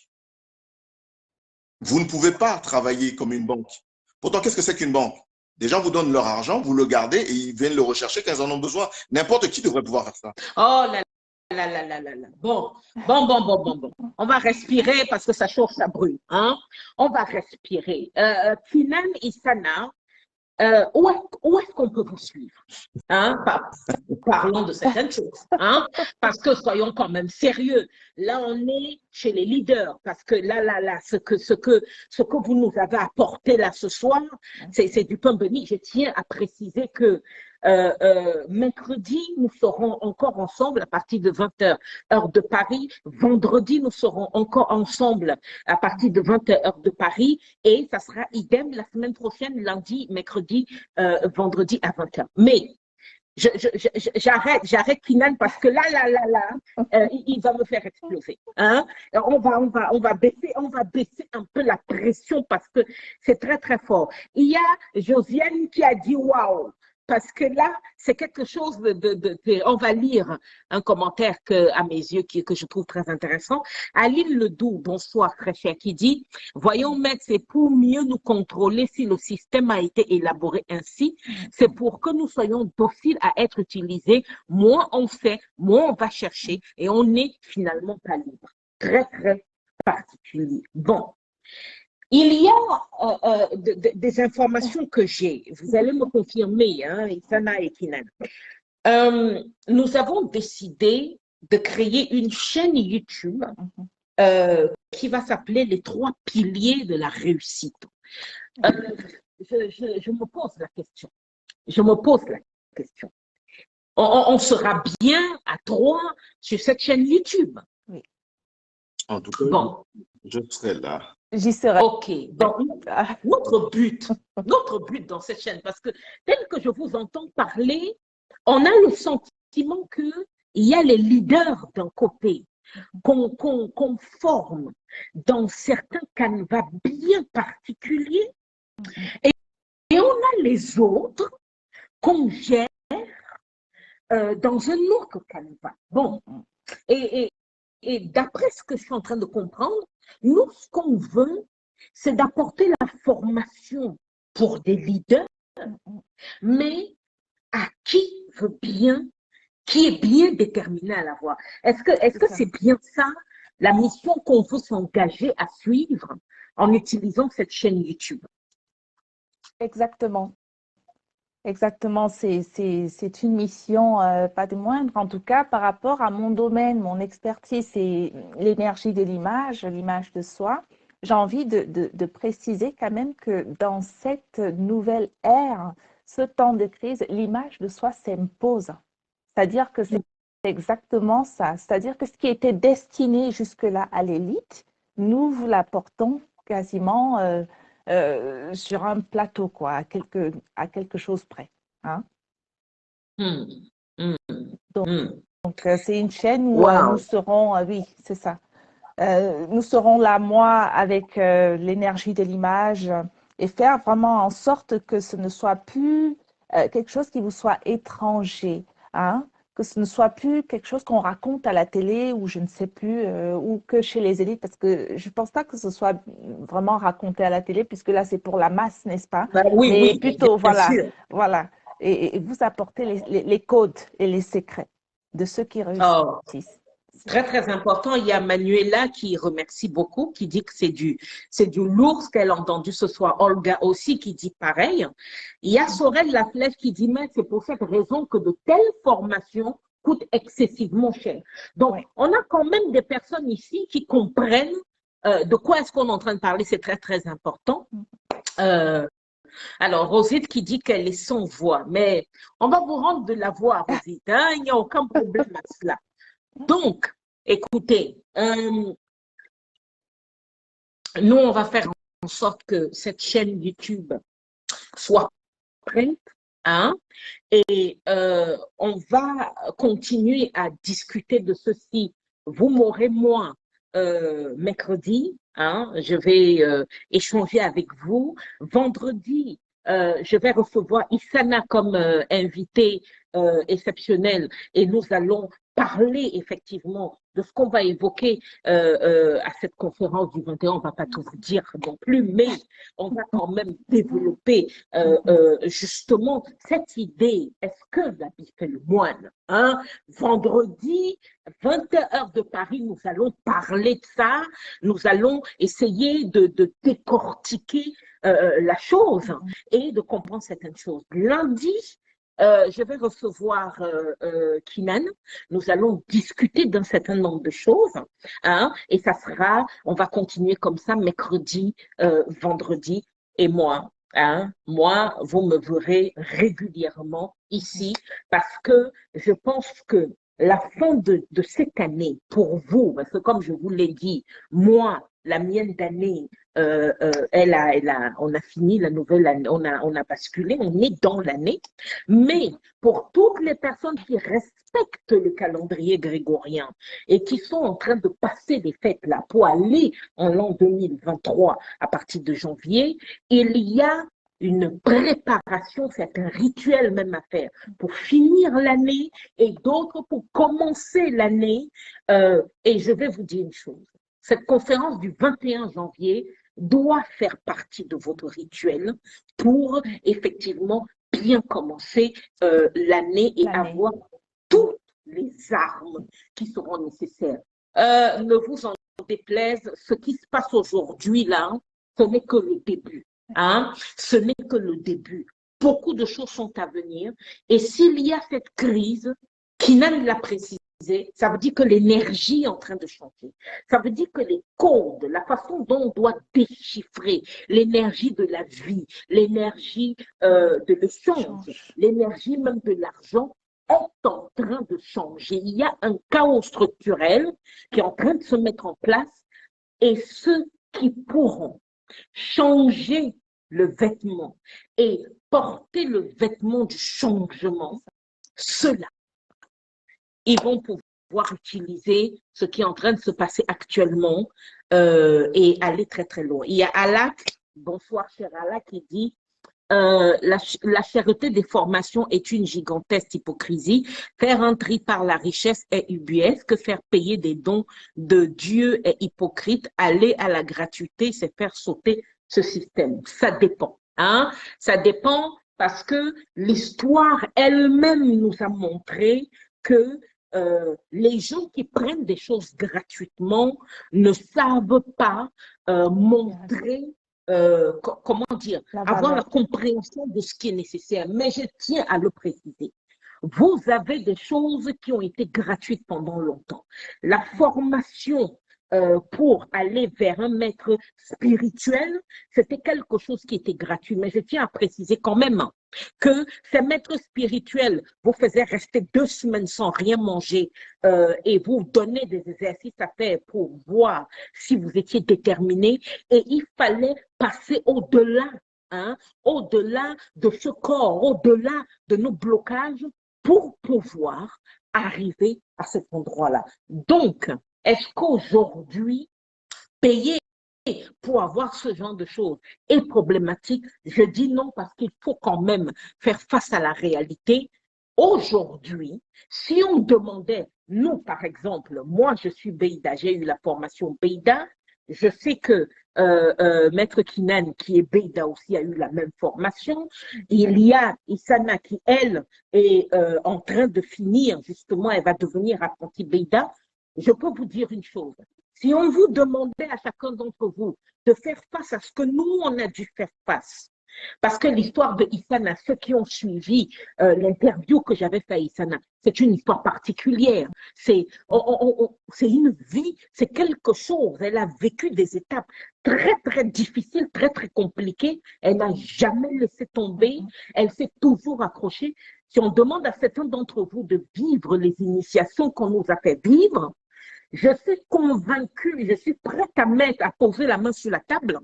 vous ne pouvez pas travailler comme une banque. Pourtant, qu'est-ce que c'est qu'une banque? Des gens vous donnent leur argent, vous le gardez et ils viennent le rechercher quand ils en ont besoin. N'importe qui devrait pouvoir faire ça. Oh là là là là là là. Bon. On va respirer parce que ça chauffe, ça brûle. Hein? On va respirer. Kinan Isana, où est-ce qu'on peut vous suivre? Hein? Parlons de certaines choses. Hein? Parce que soyons quand même sérieux. Là, on est chez les leaders. Parce que là, ce que vous nous avez apporté là ce soir, c'est du pain béni. Je tiens à préciser que mercredi, nous serons encore ensemble à partir de 20h, heure de Paris. Vendredi, nous serons encore ensemble à partir de 20h, heure de Paris. Et ça sera idem la semaine prochaine, lundi, mercredi, vendredi à 20h. Mais j'arrête Kinan parce que là, il va me faire exploser. Hein? On va baisser un peu la pression parce que c'est très, très fort. Il y a Josiane qui a dit waouh. Parce que là, c'est quelque chose on va lire un commentaire à mes yeux que je trouve très intéressant. Aline Ledoux, bonsoir très cher, qui dit « Voyons maître, c'est pour mieux nous contrôler si le système a été élaboré ainsi. C'est pour que nous soyons dociles à être utilisés. Moins on fait, moins on va chercher et on n'est finalement pas libre. » Très, très particulier. Bon. Il y a des informations que j'ai. Vous allez me confirmer, hein, Isana et Kinan. Nous avons décidé de créer une chaîne YouTube qui va s'appeler les 3 piliers de la réussite. Je me pose la question. On sera bien à 3 sur cette chaîne YouTube. Oui. En tout cas, bon. Je serai là. J'y serai. OK. Donc, notre but dans cette chaîne, parce que tel que je vous entends parler, on a le sentiment qu'il y a les leaders d'un côté qu'on forme dans certains canevas bien particuliers et on a les autres qu'on gère dans un autre canevas. Bon, et d'après ce que je suis en train de comprendre, nous, ce qu'on veut, c'est d'apporter la formation pour des leaders, mais à qui est bien déterminé à l'avoir. Est-ce que c'est bien ça, la mission qu'on veut s'engager à suivre en utilisant cette chaîne YouTube? Exactement. Exactement, c'est une mission pas des moindres, en tout cas par rapport à mon domaine, mon expertise, c'est l'énergie de l'image de soi. J'ai envie de préciser quand même que dans cette nouvelle ère, ce temps de crise, l'image de soi s'impose. C'est-à-dire que c'est exactement ça. C'est-à-dire que ce qui était destiné jusque-là à l'élite, nous vous l'apportons quasiment sur un plateau, quoi, à quelque chose près. Hein? Donc c'est une chaîne où nous serons, oui, c'est ça. Nous serons là, moi, avec l'énergie de l'image et faire vraiment en sorte que ce ne soit plus quelque chose qui vous soit étranger. Hein? que ce ne soit plus quelque chose qu'on raconte à la télé ou je ne sais plus, ou que chez les élites, parce que je ne pense pas que ce soit vraiment raconté à la télé, puisque là, c'est pour la masse, n'est-ce pas? Ben oui, Mais oui, plutôt, bien voilà, sûr. voilà. Et vous apportez les codes et les secrets de ceux qui Oh, réussissent. très, très important. Il y a Manuela qui remercie beaucoup, qui dit que c'est du lourd ce qu'elle a entendu ce soir. Olga aussi qui dit pareil. Il y a Sorel Laflèche qui dit, mais c'est pour cette raison que de telles formations coûtent excessivement cher. Donc, Oui. on a quand même des personnes ici qui comprennent de quoi est-ce qu'on est en train de parler. C'est très, très important. Euh, alors, Rosette qui dit qu'elle est sans voix, mais on va vous rendre de la voix, Rosette, hein? Il n'y a aucun problème à cela. Donc, écoutez, nous, on va faire en sorte que cette chaîne YouTube soit prête, hein, et on va continuer à discuter de ceci. Vous m'aurez, moi, mercredi, hein, je vais échanger avec vous. Vendredi, je vais recevoir Issana comme invité exceptionnel et nous allons parler effectivement de ce qu'on va évoquer à cette conférence du 21. On ne va pas tout vous dire non plus, mais on va quand même développer justement cette idée. Est-ce que l'habit fait le moine, hein? Vendredi, 21h de Paris, nous allons parler de ça. Nous allons essayer de décortiquer la chose et de comprendre certaines choses. Lundi, je vais recevoir Kinan. Nous allons discuter d'un certain nombre de choses, hein, et ça sera, on va continuer comme ça mercredi, vendredi, et moi. Hein, moi, vous me verrez régulièrement ici parce que je pense que la fin de cette année, pour vous, parce que comme je vous l'ai dit, moi, la mienne d'année, on a fini la nouvelle année, on a basculé, on est dans l'année. Mais pour toutes les personnes qui respectent le calendrier grégorien et qui sont en train de passer des fêtes là pour aller en l'an 2023 à partir de janvier, il y a une préparation, c'est un rituel même à faire pour finir l'année et d'autres pour commencer l'année. Et je vais vous dire une chose, cette conférence du 21 janvier doit faire partie de votre rituel pour effectivement bien commencer l'année et avoir toutes les armes qui seront nécessaires. Ne vous en déplaise, ce qui se passe aujourd'hui là, ce n'est que le début. Hein? Ce n'est que le début. Beaucoup de choses sont à venir. Et s'il y a cette crise, Kinan l'a précisé, ça veut dire que l'énergie est en train de changer. Ça veut dire que les codes, la façon dont on doit déchiffrer l'énergie de la vie, l'énergie de l'échange, l'énergie même de l'argent, est en train de changer. Il y a un chaos structurel qui est en train de se mettre en place et ceux qui pourront changer le vêtement et porter le vêtement du changement, ceux-là, ils vont pouvoir utiliser ce qui est en train de se passer actuellement et aller très très loin. Il y a Alak, bonsoir cher Alak, qui dit la cherté des formations est une gigantesque hypocrisie. Faire un tri par la richesse est ubuesque. Faire payer des dons de Dieu est hypocrite. Aller à la gratuité, c'est faire sauter ce système. Ça dépend. Hein? Ça dépend parce que l'histoire elle-même nous a montré que les gens qui prennent des choses gratuitement ne savent pas montrer comment dire, avoir la compréhension de ce qui est nécessaire. Mais je tiens à le préciser. Vous avez des choses qui ont été gratuites pendant longtemps. La formation pour aller vers un maître spirituel, c'était quelque chose qui était gratuit. Mais je tiens à préciser quand même que ces maîtres spirituels vous faisaient rester 2 semaines sans rien manger et vous donner des exercices à faire pour voir si vous étiez déterminé. Et il fallait passer au-delà, hein, au-delà de ce corps, au-delà de nos blocages pour pouvoir arriver à cet endroit-là. Donc, est-ce qu'aujourd'hui, payer pour avoir ce genre de choses est problématique? Je dis non parce qu'il faut quand même faire face à la réalité. Aujourd'hui, si on demandait, nous par exemple, moi je suis Beida, j'ai eu la formation Beida, je sais que Maître Kinan, qui est Beida aussi, a eu la même formation. Il y a Isana qui, elle, est en train de finir, justement, elle va devenir apprentie Beida. Je peux vous dire une chose. Si on vous demandait à chacun d'entre vous de faire face à ce que nous, on a dû faire face, parce que l'histoire de Issana, ceux qui ont suivi l'interview que j'avais fait à Issana, c'est une histoire particulière. C'est une vie, c'est quelque chose. Elle a vécu des étapes très, très difficiles, très, très compliquées. Elle n'a jamais laissé tomber. Elle s'est toujours accrochée. Si on demande à certains d'entre vous de vivre les initiations qu'on nous a fait vivre, je suis convaincue, je suis prête à poser la main sur la table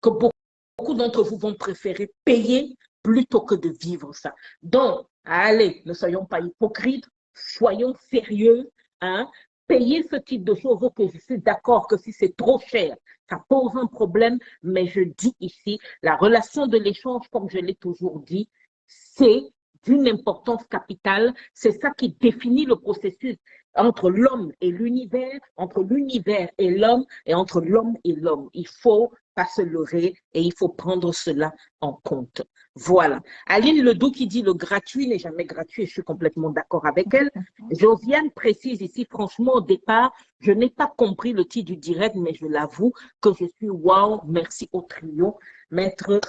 que beaucoup d'entre vous vont préférer payer plutôt que de vivre ça. Donc, allez, ne soyons pas hypocrites, soyons sérieux, hein. Payer ce type de choses, ok, je suis d'accord que si c'est trop cher, ça pose un problème, mais je dis ici, la relation de l'échange, comme je l'ai toujours dit, c'est d'une importance capitale, c'est ça qui définit le processus entre l'homme et l'univers, entre l'univers et l'homme, et entre l'homme et l'homme. Il faut pas se leurrer et il faut prendre cela en compte. Voilà. Aline Ledoux qui dit le gratuit n'est jamais gratuit, et je suis complètement d'accord avec elle. Josiane précise ici, franchement, au départ, je n'ai pas compris le titre du direct, mais je l'avoue que je suis wow, merci au trio. Maître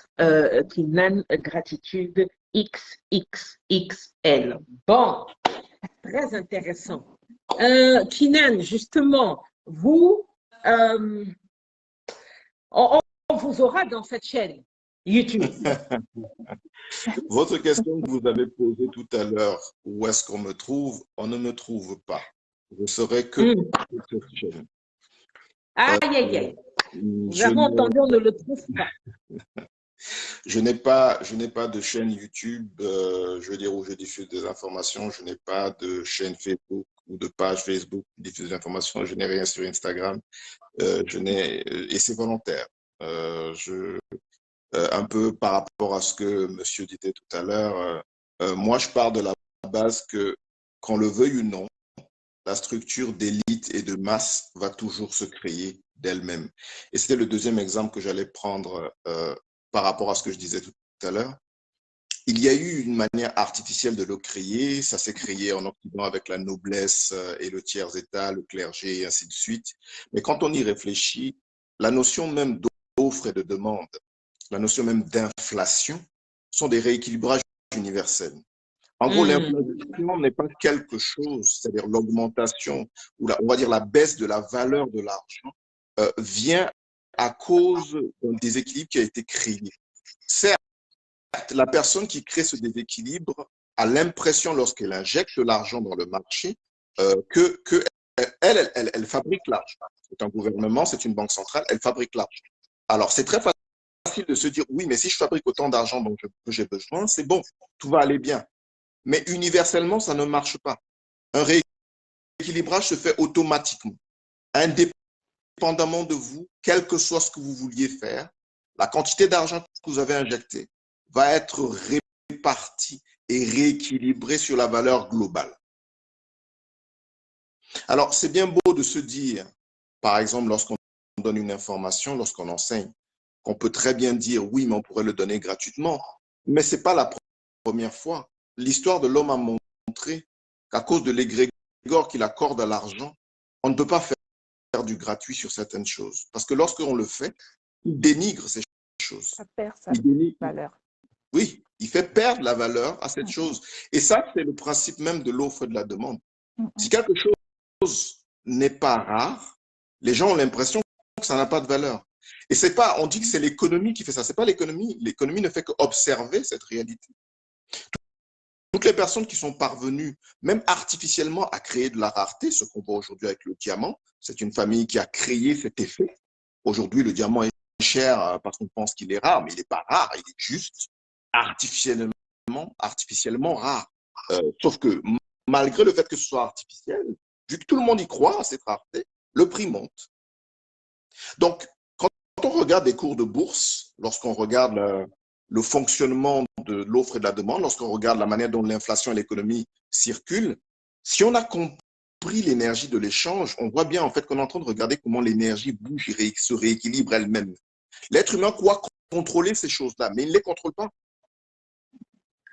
Kinan, gratitude XXXL. Bon, très intéressant. Kinan, justement, vous, on vous aura dans cette chaîne YouTube. Votre question que vous avez posée tout à l'heure, où est-ce qu'on me trouve? On ne me trouve pas. Je serai que sur cette chaîne. Aïe, aïe, aïe. Vous avez entendu, on ne le trouve pas. Je n'ai pas de chaîne YouTube, je veux dire, où je diffuse des informations. Je n'ai pas de chaîne Facebook ou de page Facebook où je diffuse des informations. Je n'ai rien sur Instagram. Et c'est volontaire. Un peu par rapport à ce que monsieur disait tout à l'heure, moi, je pars de la base que, qu'on le veuille ou non, la structure d'élite et de masse va toujours se créer d'elle-même. Et c'était le deuxième exemple que j'allais prendre par rapport à ce que je disais tout à l'heure. Il y a eu une manière artificielle de le créer. Ça s'est créé en Occident avec la noblesse et le tiers-état, le clergé et ainsi de suite. Mais quand on y réfléchit, la notion même d'offre et de demande, la notion même d'inflation sont des rééquilibrages universels. En gros, l'inflation n'est pas quelque chose, c'est-à-dire l'augmentation ou on va dire la baisse de la valeur de l'argent vient à cause d'un déséquilibre qui a été créé. Certes, la personne qui crée ce déséquilibre a l'impression, lorsqu'elle injecte l'argent dans le marché, que elle fabrique l'argent. C'est un gouvernement, c'est une banque centrale, elle fabrique l'argent. Alors, c'est très facile de se dire, oui, mais si je fabrique autant d'argent dont j'ai besoin, c'est bon, tout va aller bien. Mais universellement, ça ne marche pas. Un rééquilibrage se fait automatiquement, indépendamment de vous, quel que soit ce que vous vouliez faire. La quantité d'argent que vous avez injecté va être répartie et rééquilibrée sur la valeur globale. Alors, c'est bien beau de se dire, par exemple, lorsqu'on donne une information, lorsqu'on enseigne, qu'on peut très bien dire, oui, mais on pourrait le donner gratuitement. Mais ce n'est pas la première fois. L'histoire de l'homme a montré qu'à cause de l'égrégore qu'il accorde à l'argent, on ne peut pas faire du gratuit sur certaines choses. Parce que lorsqu'on le fait, il dénigre ces choses. Ça perd sa valeur. Oui, il fait perdre la valeur à cette chose. Et ça, c'est le principe même de l'offre et de la demande. Si quelque chose n'est pas rare, les gens ont l'impression que ça n'a pas de valeur. Et c'est pas, on dit que c'est l'économie qui fait ça. C'est pas l'économie. L'économie ne fait qu'observer cette réalité. Toutes les personnes qui sont parvenues, même artificiellement, à créer de la rareté, ce qu'on voit aujourd'hui avec le diamant, c'est une famille qui a créé cet effet. Aujourd'hui, le diamant est cher parce qu'on pense qu'il est rare, mais il n'est pas rare, il est juste artificiellement rare. Sauf que malgré le fait que ce soit artificiel, vu que tout le monde y croit à cette rareté, le prix monte. Donc, quand on regarde des cours de bourse, lorsqu'on regarde le fonctionnement de l'offre et de la demande, lorsqu'on regarde la manière dont l'inflation et l'économie circulent, si on a compris l'énergie de l'échange, on voit bien en fait qu'on est en train de regarder comment l'énergie bouge et se rééquilibre elle-même. L'être humain croit contrôler ces choses-là, mais il ne les contrôle pas.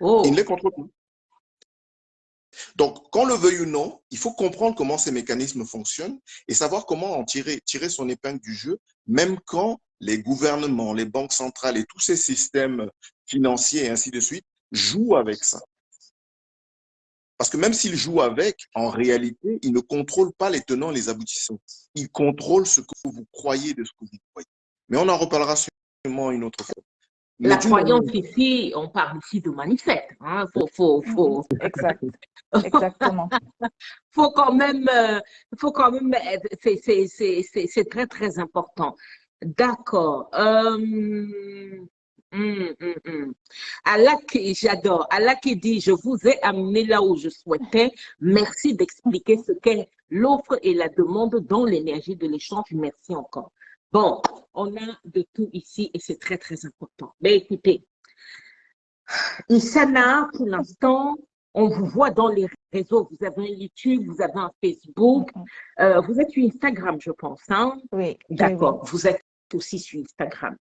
Oh. Il ne les contrôle pas. Donc, qu'on le veuille ou non, il faut comprendre comment ces mécanismes fonctionnent et savoir comment en tirer son épingle du jeu, même quand les gouvernements, les banques centrales et tous ces systèmes financiers et ainsi de suite jouent avec ça. Parce que même s'ils jouent avec, en réalité, ils ne contrôlent pas les tenants et les aboutissants. Ils contrôlent ce que vous croyez de ce que vous croyez. Mais on en reparlera sûrement une autre fois. La croyance ici, on parle ici de mindset. Hein. Exact. Exactement. faut quand même, c'est très, très important. D'accord. Allah j'adore. Allah qui dit, je vous ai amené là où je souhaitais. Merci d'expliquer ce qu'est l'offre et la demande dans l'énergie de l'échange. Merci encore. Bon, on a de tout ici et c'est très, très important. Mais écoutez, Issana, pour l'instant, on vous voit dans les réseaux. Vous avez un YouTube, vous avez un Facebook. Vous êtes sur Instagram, je pense. Hein? Oui. D'accord. Oui. Vous êtes aussi sur Instagram.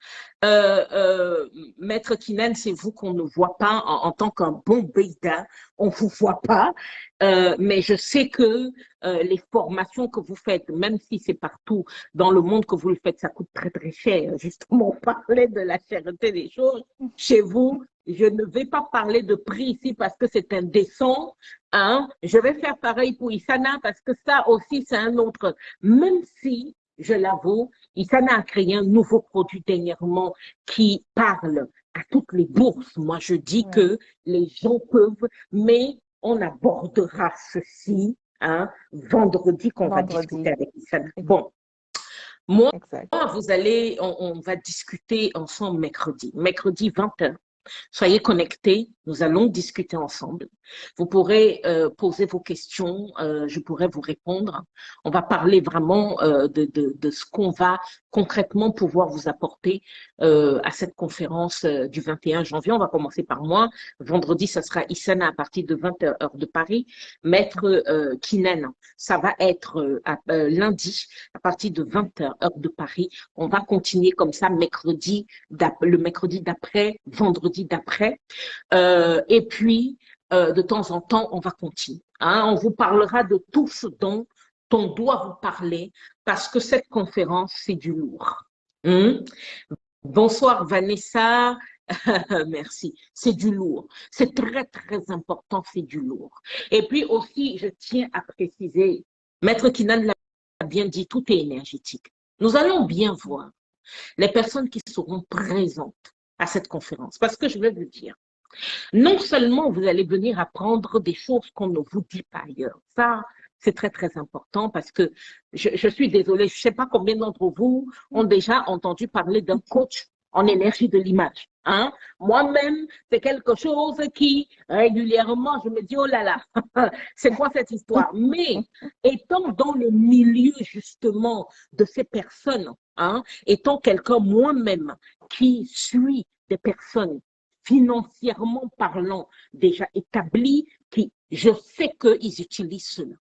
Maître Kinan, c'est vous qu'on ne voit pas en tant qu'un bon Beida. On ne vous voit pas. Mais je sais que les formations que vous faites, même si c'est partout dans le monde que vous le faites, ça coûte très, très cher. Justement, on parlait de la cherté des choses. Chez vous, je ne vais pas parler de prix ici parce que c'est indécent. Hein? Je vais faire pareil pour Issana parce que ça aussi, c'est un autre. Même si, je l'avoue, Issana a créé un nouveau produit dernièrement qui parle à toutes les bourses. Moi, je dis que les gens peuvent, mais on abordera ceci vendredi qu'on va discuter avec Issana. Bon, moi, on va discuter ensemble mercredi 20h. Soyez connectés, nous allons discuter ensemble. Vous pourrez poser vos questions, je pourrai vous répondre. On va parler vraiment de ce qu'on va concrètement pouvoir vous apporter à cette conférence du 21 janvier. On va commencer par moi. Vendredi, ça sera Issana à partir de 20h heure de Paris. Maître Kinan, ça va être lundi à partir de 20h heure de Paris. On va continuer comme ça le mercredi d'après, vendredi d'après. Et puis, de temps en temps, on va continuer. Hein? On vous parlera de tout ce dont on doit vous parler parce que cette conférence, c'est du lourd. Bonsoir Vanessa. Merci. C'est du lourd. C'est très, très important, c'est du lourd. Et puis aussi, je tiens à préciser, Maître Kinan l'a bien dit, tout est énergétique. Nous allons bien voir les personnes qui seront présentes à cette conférence. Parce que je vais vous dire, non seulement vous allez venir apprendre des choses qu'on ne vous dit pas ailleurs. Ça, c'est très, très important parce que je suis désolée, je ne sais pas combien d'entre vous ont déjà entendu parler d'un coach en énergie de l'image. Hein? Moi-même, c'est quelque chose qui, régulièrement, je me dis, oh là là, c'est quoi cette histoire? Mais étant dans le milieu, justement, de ces personnes, hein, étant quelqu'un moi-même qui suit des personnes financièrement parlant déjà établies, qui, je sais qu'ils utilisent cela.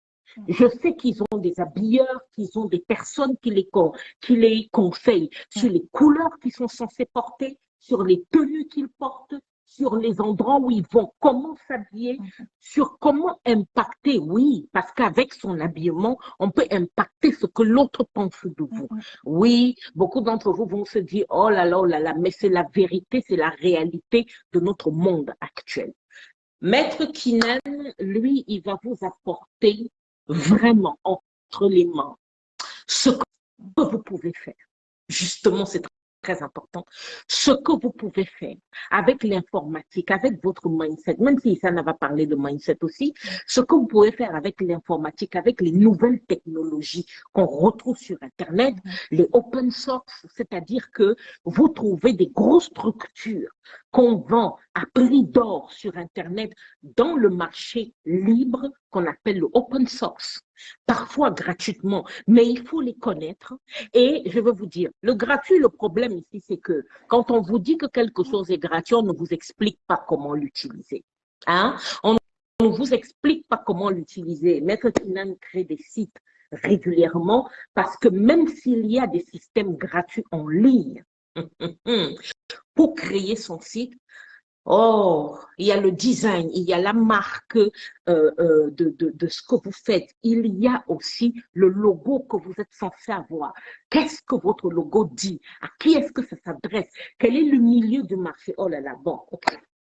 Je sais qu'ils ont des habilleurs, qu'ils ont des personnes qui les conseillent sur les couleurs qu'ils sont censés porter, sur les tenues qu'ils portent, sur les endroits où ils vont, comment s'habiller, sur comment impacter, oui, parce qu'avec son habillement, on peut impacter ce que l'autre pense de vous. Oui, beaucoup d'entre vous vont se dire, oh là là, mais c'est la vérité, c'est la réalité de notre monde actuel. Maître Kinan, lui, il va vous apporter vraiment entre les mains ce que vous pouvez faire. Justement, c'est très important. Ce que vous pouvez faire avec l'informatique, avec votre mindset, même si ça n'a pas parlé de mindset aussi, ce que vous pouvez faire avec l'informatique, avec les nouvelles technologies qu'on retrouve sur Internet, les open source, c'est-à-dire que vous trouvez des grosses structures qu'on vend à prix d'or sur Internet dans le marché libre qu'on appelle le open source, parfois gratuitement, mais il faut les connaître. Et je veux vous dire, le gratuit, le problème ici, c'est que quand on vous dit que quelque chose est gratuit, on ne vous explique pas comment l'utiliser. Hein? On ne vous explique pas comment l'utiliser. Maître Kinan crée des sites régulièrement parce que même s'il y a des systèmes gratuits en ligne, pour créer son site, oh, il y a le design, il y a la marque de ce que vous faites. Il y a aussi le logo que vous êtes censé avoir. Qu'est-ce que votre logo dit? À qui est-ce que ça s'adresse? Quel est le milieu du marché? Oh là là, bon, ok.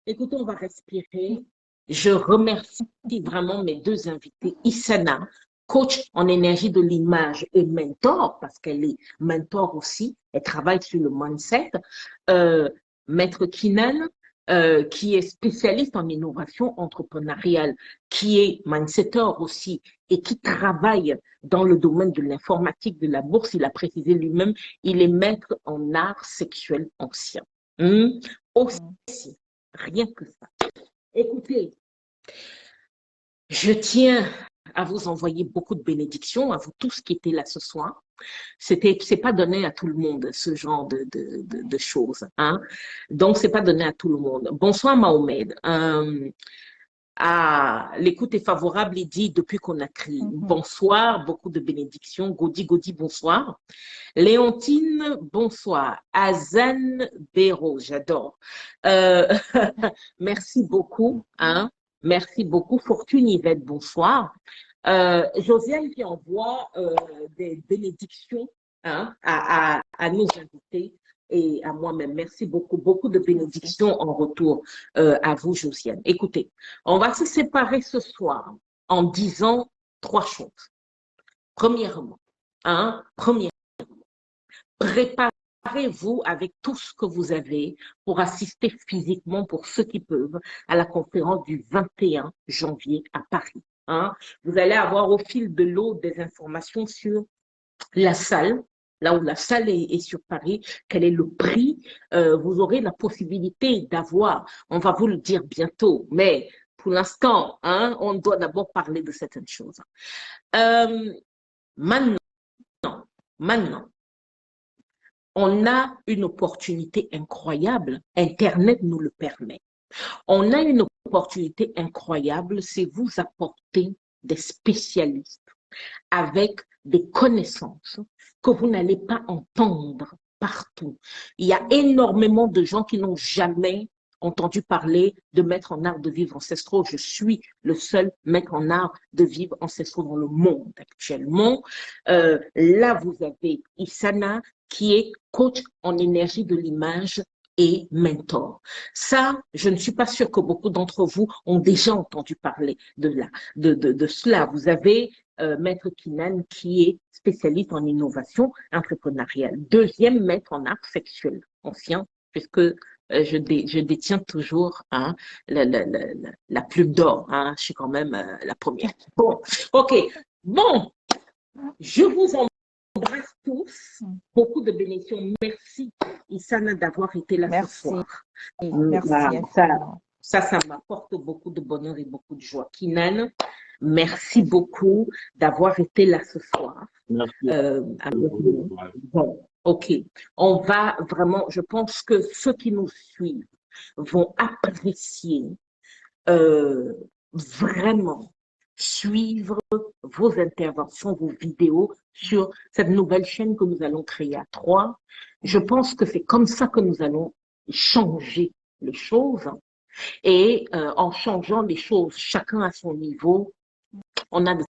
Écoutez, on va respirer. Je remercie vraiment mes deux invités, Issana, coach en énergie de l'image et mentor, parce qu'elle est mentor aussi, elle travaille sur le mindset. Maître Kinan, qui est spécialiste en innovation entrepreneuriale, qui est mindsetter aussi et qui travaille dans le domaine de l'informatique de la bourse. Il a précisé lui-même, il est maître en art sexuel ancien. Aussi, rien que ça. Écoutez, je tiens à vous envoyer beaucoup de bénédictions, à vous tous qui étaient là ce soir. C'est pas donné à tout le monde, ce genre de choses. Hein? Donc, c'est pas donné à tout le monde. Bonsoir, Mohamed. L'écoute est favorable, il dit, depuis qu'on a crié. Bonsoir, beaucoup de bénédictions. Godi, bonsoir. Léontine, bonsoir. Azan Béraud, j'adore. Merci beaucoup. Hein? Merci beaucoup. Fortune Yvette, bonsoir. Josiane qui envoie des bénédictions hein, à nos invités et à moi-même. Merci beaucoup. Beaucoup de bénédictions en retour à vous, Josiane. Écoutez, on va se séparer ce soir en disant 3 choses. Premièrement, préparez-vous avec tout ce que vous avez pour assister physiquement, pour ceux qui peuvent, à la conférence du 21 janvier à Paris. Hein. Vous allez avoir au fil de l'eau des informations sur la salle, là où la salle est sur Paris, quel est le prix. Vous aurez la possibilité d'avoir, on va vous le dire bientôt, mais pour l'instant, hein, on doit d'abord parler de certaines choses. Maintenant, on a une opportunité incroyable, Internet nous le permet. On a une opportunité incroyable, c'est vous apporter des spécialistes avec des connaissances que vous n'allez pas entendre partout. Il y a énormément de gens qui n'ont jamais entendu parler de maître en art de vivre ancestraux. Je suis le seul maître en art de vivre ancestraux dans le monde actuellement. Là, vous avez Issana, qui est coach en énergie de l'image et mentor. Ça, je ne suis pas sûre que beaucoup d'entre vous ont déjà entendu parler de cela. Vous avez Maître Kinan qui est spécialiste en innovation entrepreneuriale. Deuxième maître en art sexuel ancien, puisque je détiens toujours hein, la plume d'or. Hein, je suis quand même la première. Bon, ok. Bon, je vous embrasse tous. Beaucoup de bénédictions. Merci, Issana, d'avoir été là ce soir. Merci. Ça m'apporte beaucoup de bonheur et beaucoup de joie. Kinan, merci beaucoup d'avoir été là ce soir. Merci. Bon, ok. On va vraiment, je pense que ceux qui nous suivent vont apprécier vraiment suivre vos interventions, vos vidéos sur cette nouvelle chaîne que nous allons créer à 3. Je pense que c'est comme ça que nous allons changer les choses. Et en changeant les choses, chacun à son niveau, on a de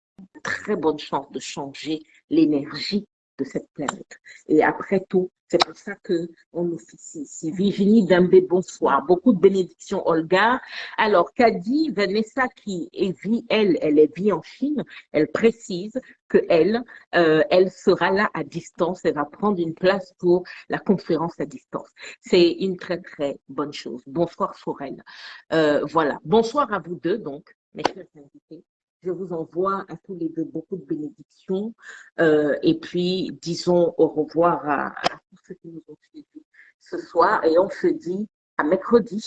très bonnes chances de changer l'énergie de cette planète. Et après tout, c'est pour ça qu'on officie ici. Virginie Dambé, bonsoir. Beaucoup de bénédictions, Olga. Alors, Kadi Vanessa, qui est elle est vie en Chine, elle précise qu'elle elle sera là à distance, elle va prendre une place pour la conférence à distance. C'est une très, très bonne chose. Bonsoir, Sorel. Voilà. Bonsoir à vous deux, donc, mes chers invités. Je vous envoie à tous les deux beaucoup de bénédictions et puis disons au revoir à tous ceux qui nous ont suivis ce soir et on se dit à mercredi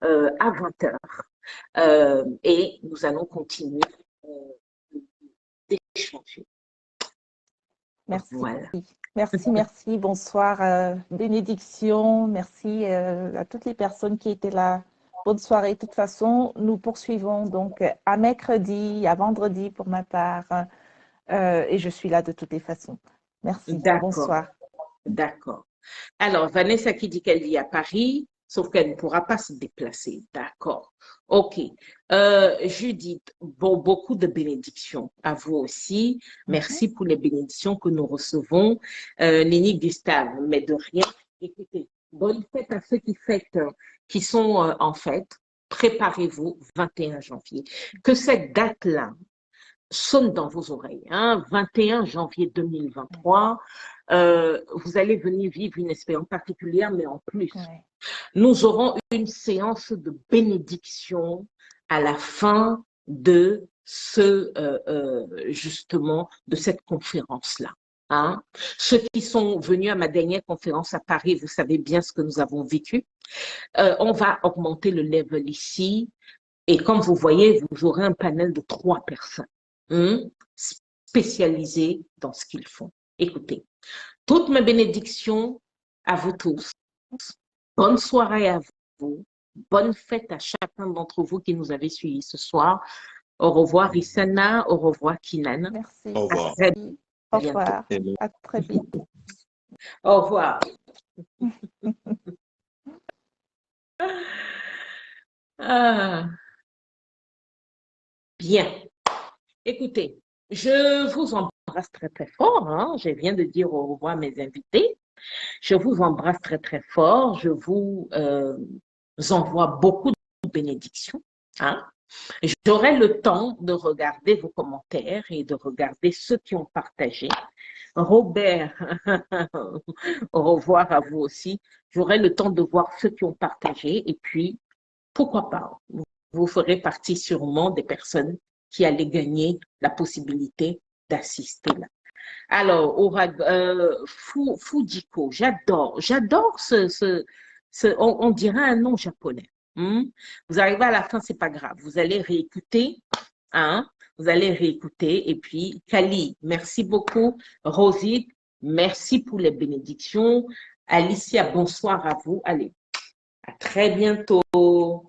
à 20 h. Et nous allons continuer d'échanger. Merci. Voilà. Merci, merci. Bonsoir, bénédiction. Merci à toutes les personnes qui étaient là. Bonne soirée. De toute façon, nous poursuivons donc à mercredi, à vendredi pour ma part. Et je suis là de toutes les façons. Merci. D'accord. Bonsoir. D'accord. Alors, Vanessa qui dit qu'elle vit à Paris, sauf qu'elle ne pourra pas se déplacer. D'accord. OK. Judith, bon, beaucoup de bénédictions à vous aussi. Merci pour les bénédictions que nous recevons. Nini Gustave, mais de rien. Écoutez, bonne fête à ceux qui sont en fête. Préparez-vous, 21 janvier. Que cette date-là sonne dans vos oreilles. 21 janvier 2023, vous allez venir vivre une expérience particulière, mais en plus, nous aurons une séance de bénédiction à la fin de justement, de cette conférence-là. Ceux qui sont venus à ma dernière conférence à Paris, vous savez bien ce que nous avons vécu. On va augmenter le level ici. Et comme vous voyez, vous aurez un panel de 3 personnes spécialisées dans ce qu'ils font. Écoutez, toutes mes bénédictions à vous tous. Bonne soirée à vous. Bonne fête à chacun d'entre vous qui nous avez suivis ce soir. Au revoir, Isana. Au revoir, Kinan. Merci. Au revoir. Au revoir. À très vite. Au revoir. Bien. Écoutez, je vous embrasse très, très fort. Je viens de dire au revoir à mes invités. Je vous embrasse très, très fort. Je vous envoie beaucoup de bénédictions. J'aurai le temps de regarder vos commentaires et de regarder ceux qui ont partagé. Robert, au revoir à vous aussi. J'aurai le temps de voir ceux qui ont partagé et puis, pourquoi pas, vous ferez partie sûrement des personnes qui allaient gagner la possibilité d'assister là. Alors, Fujiko, j'adore on dirait un nom japonais. Vous arrivez à la fin, c'est pas grave. Vous allez réécouter, vous allez réécouter. Et puis, Kali, merci beaucoup. Rosite, merci pour les bénédictions. Alicia, bonsoir à vous. Allez, à très bientôt.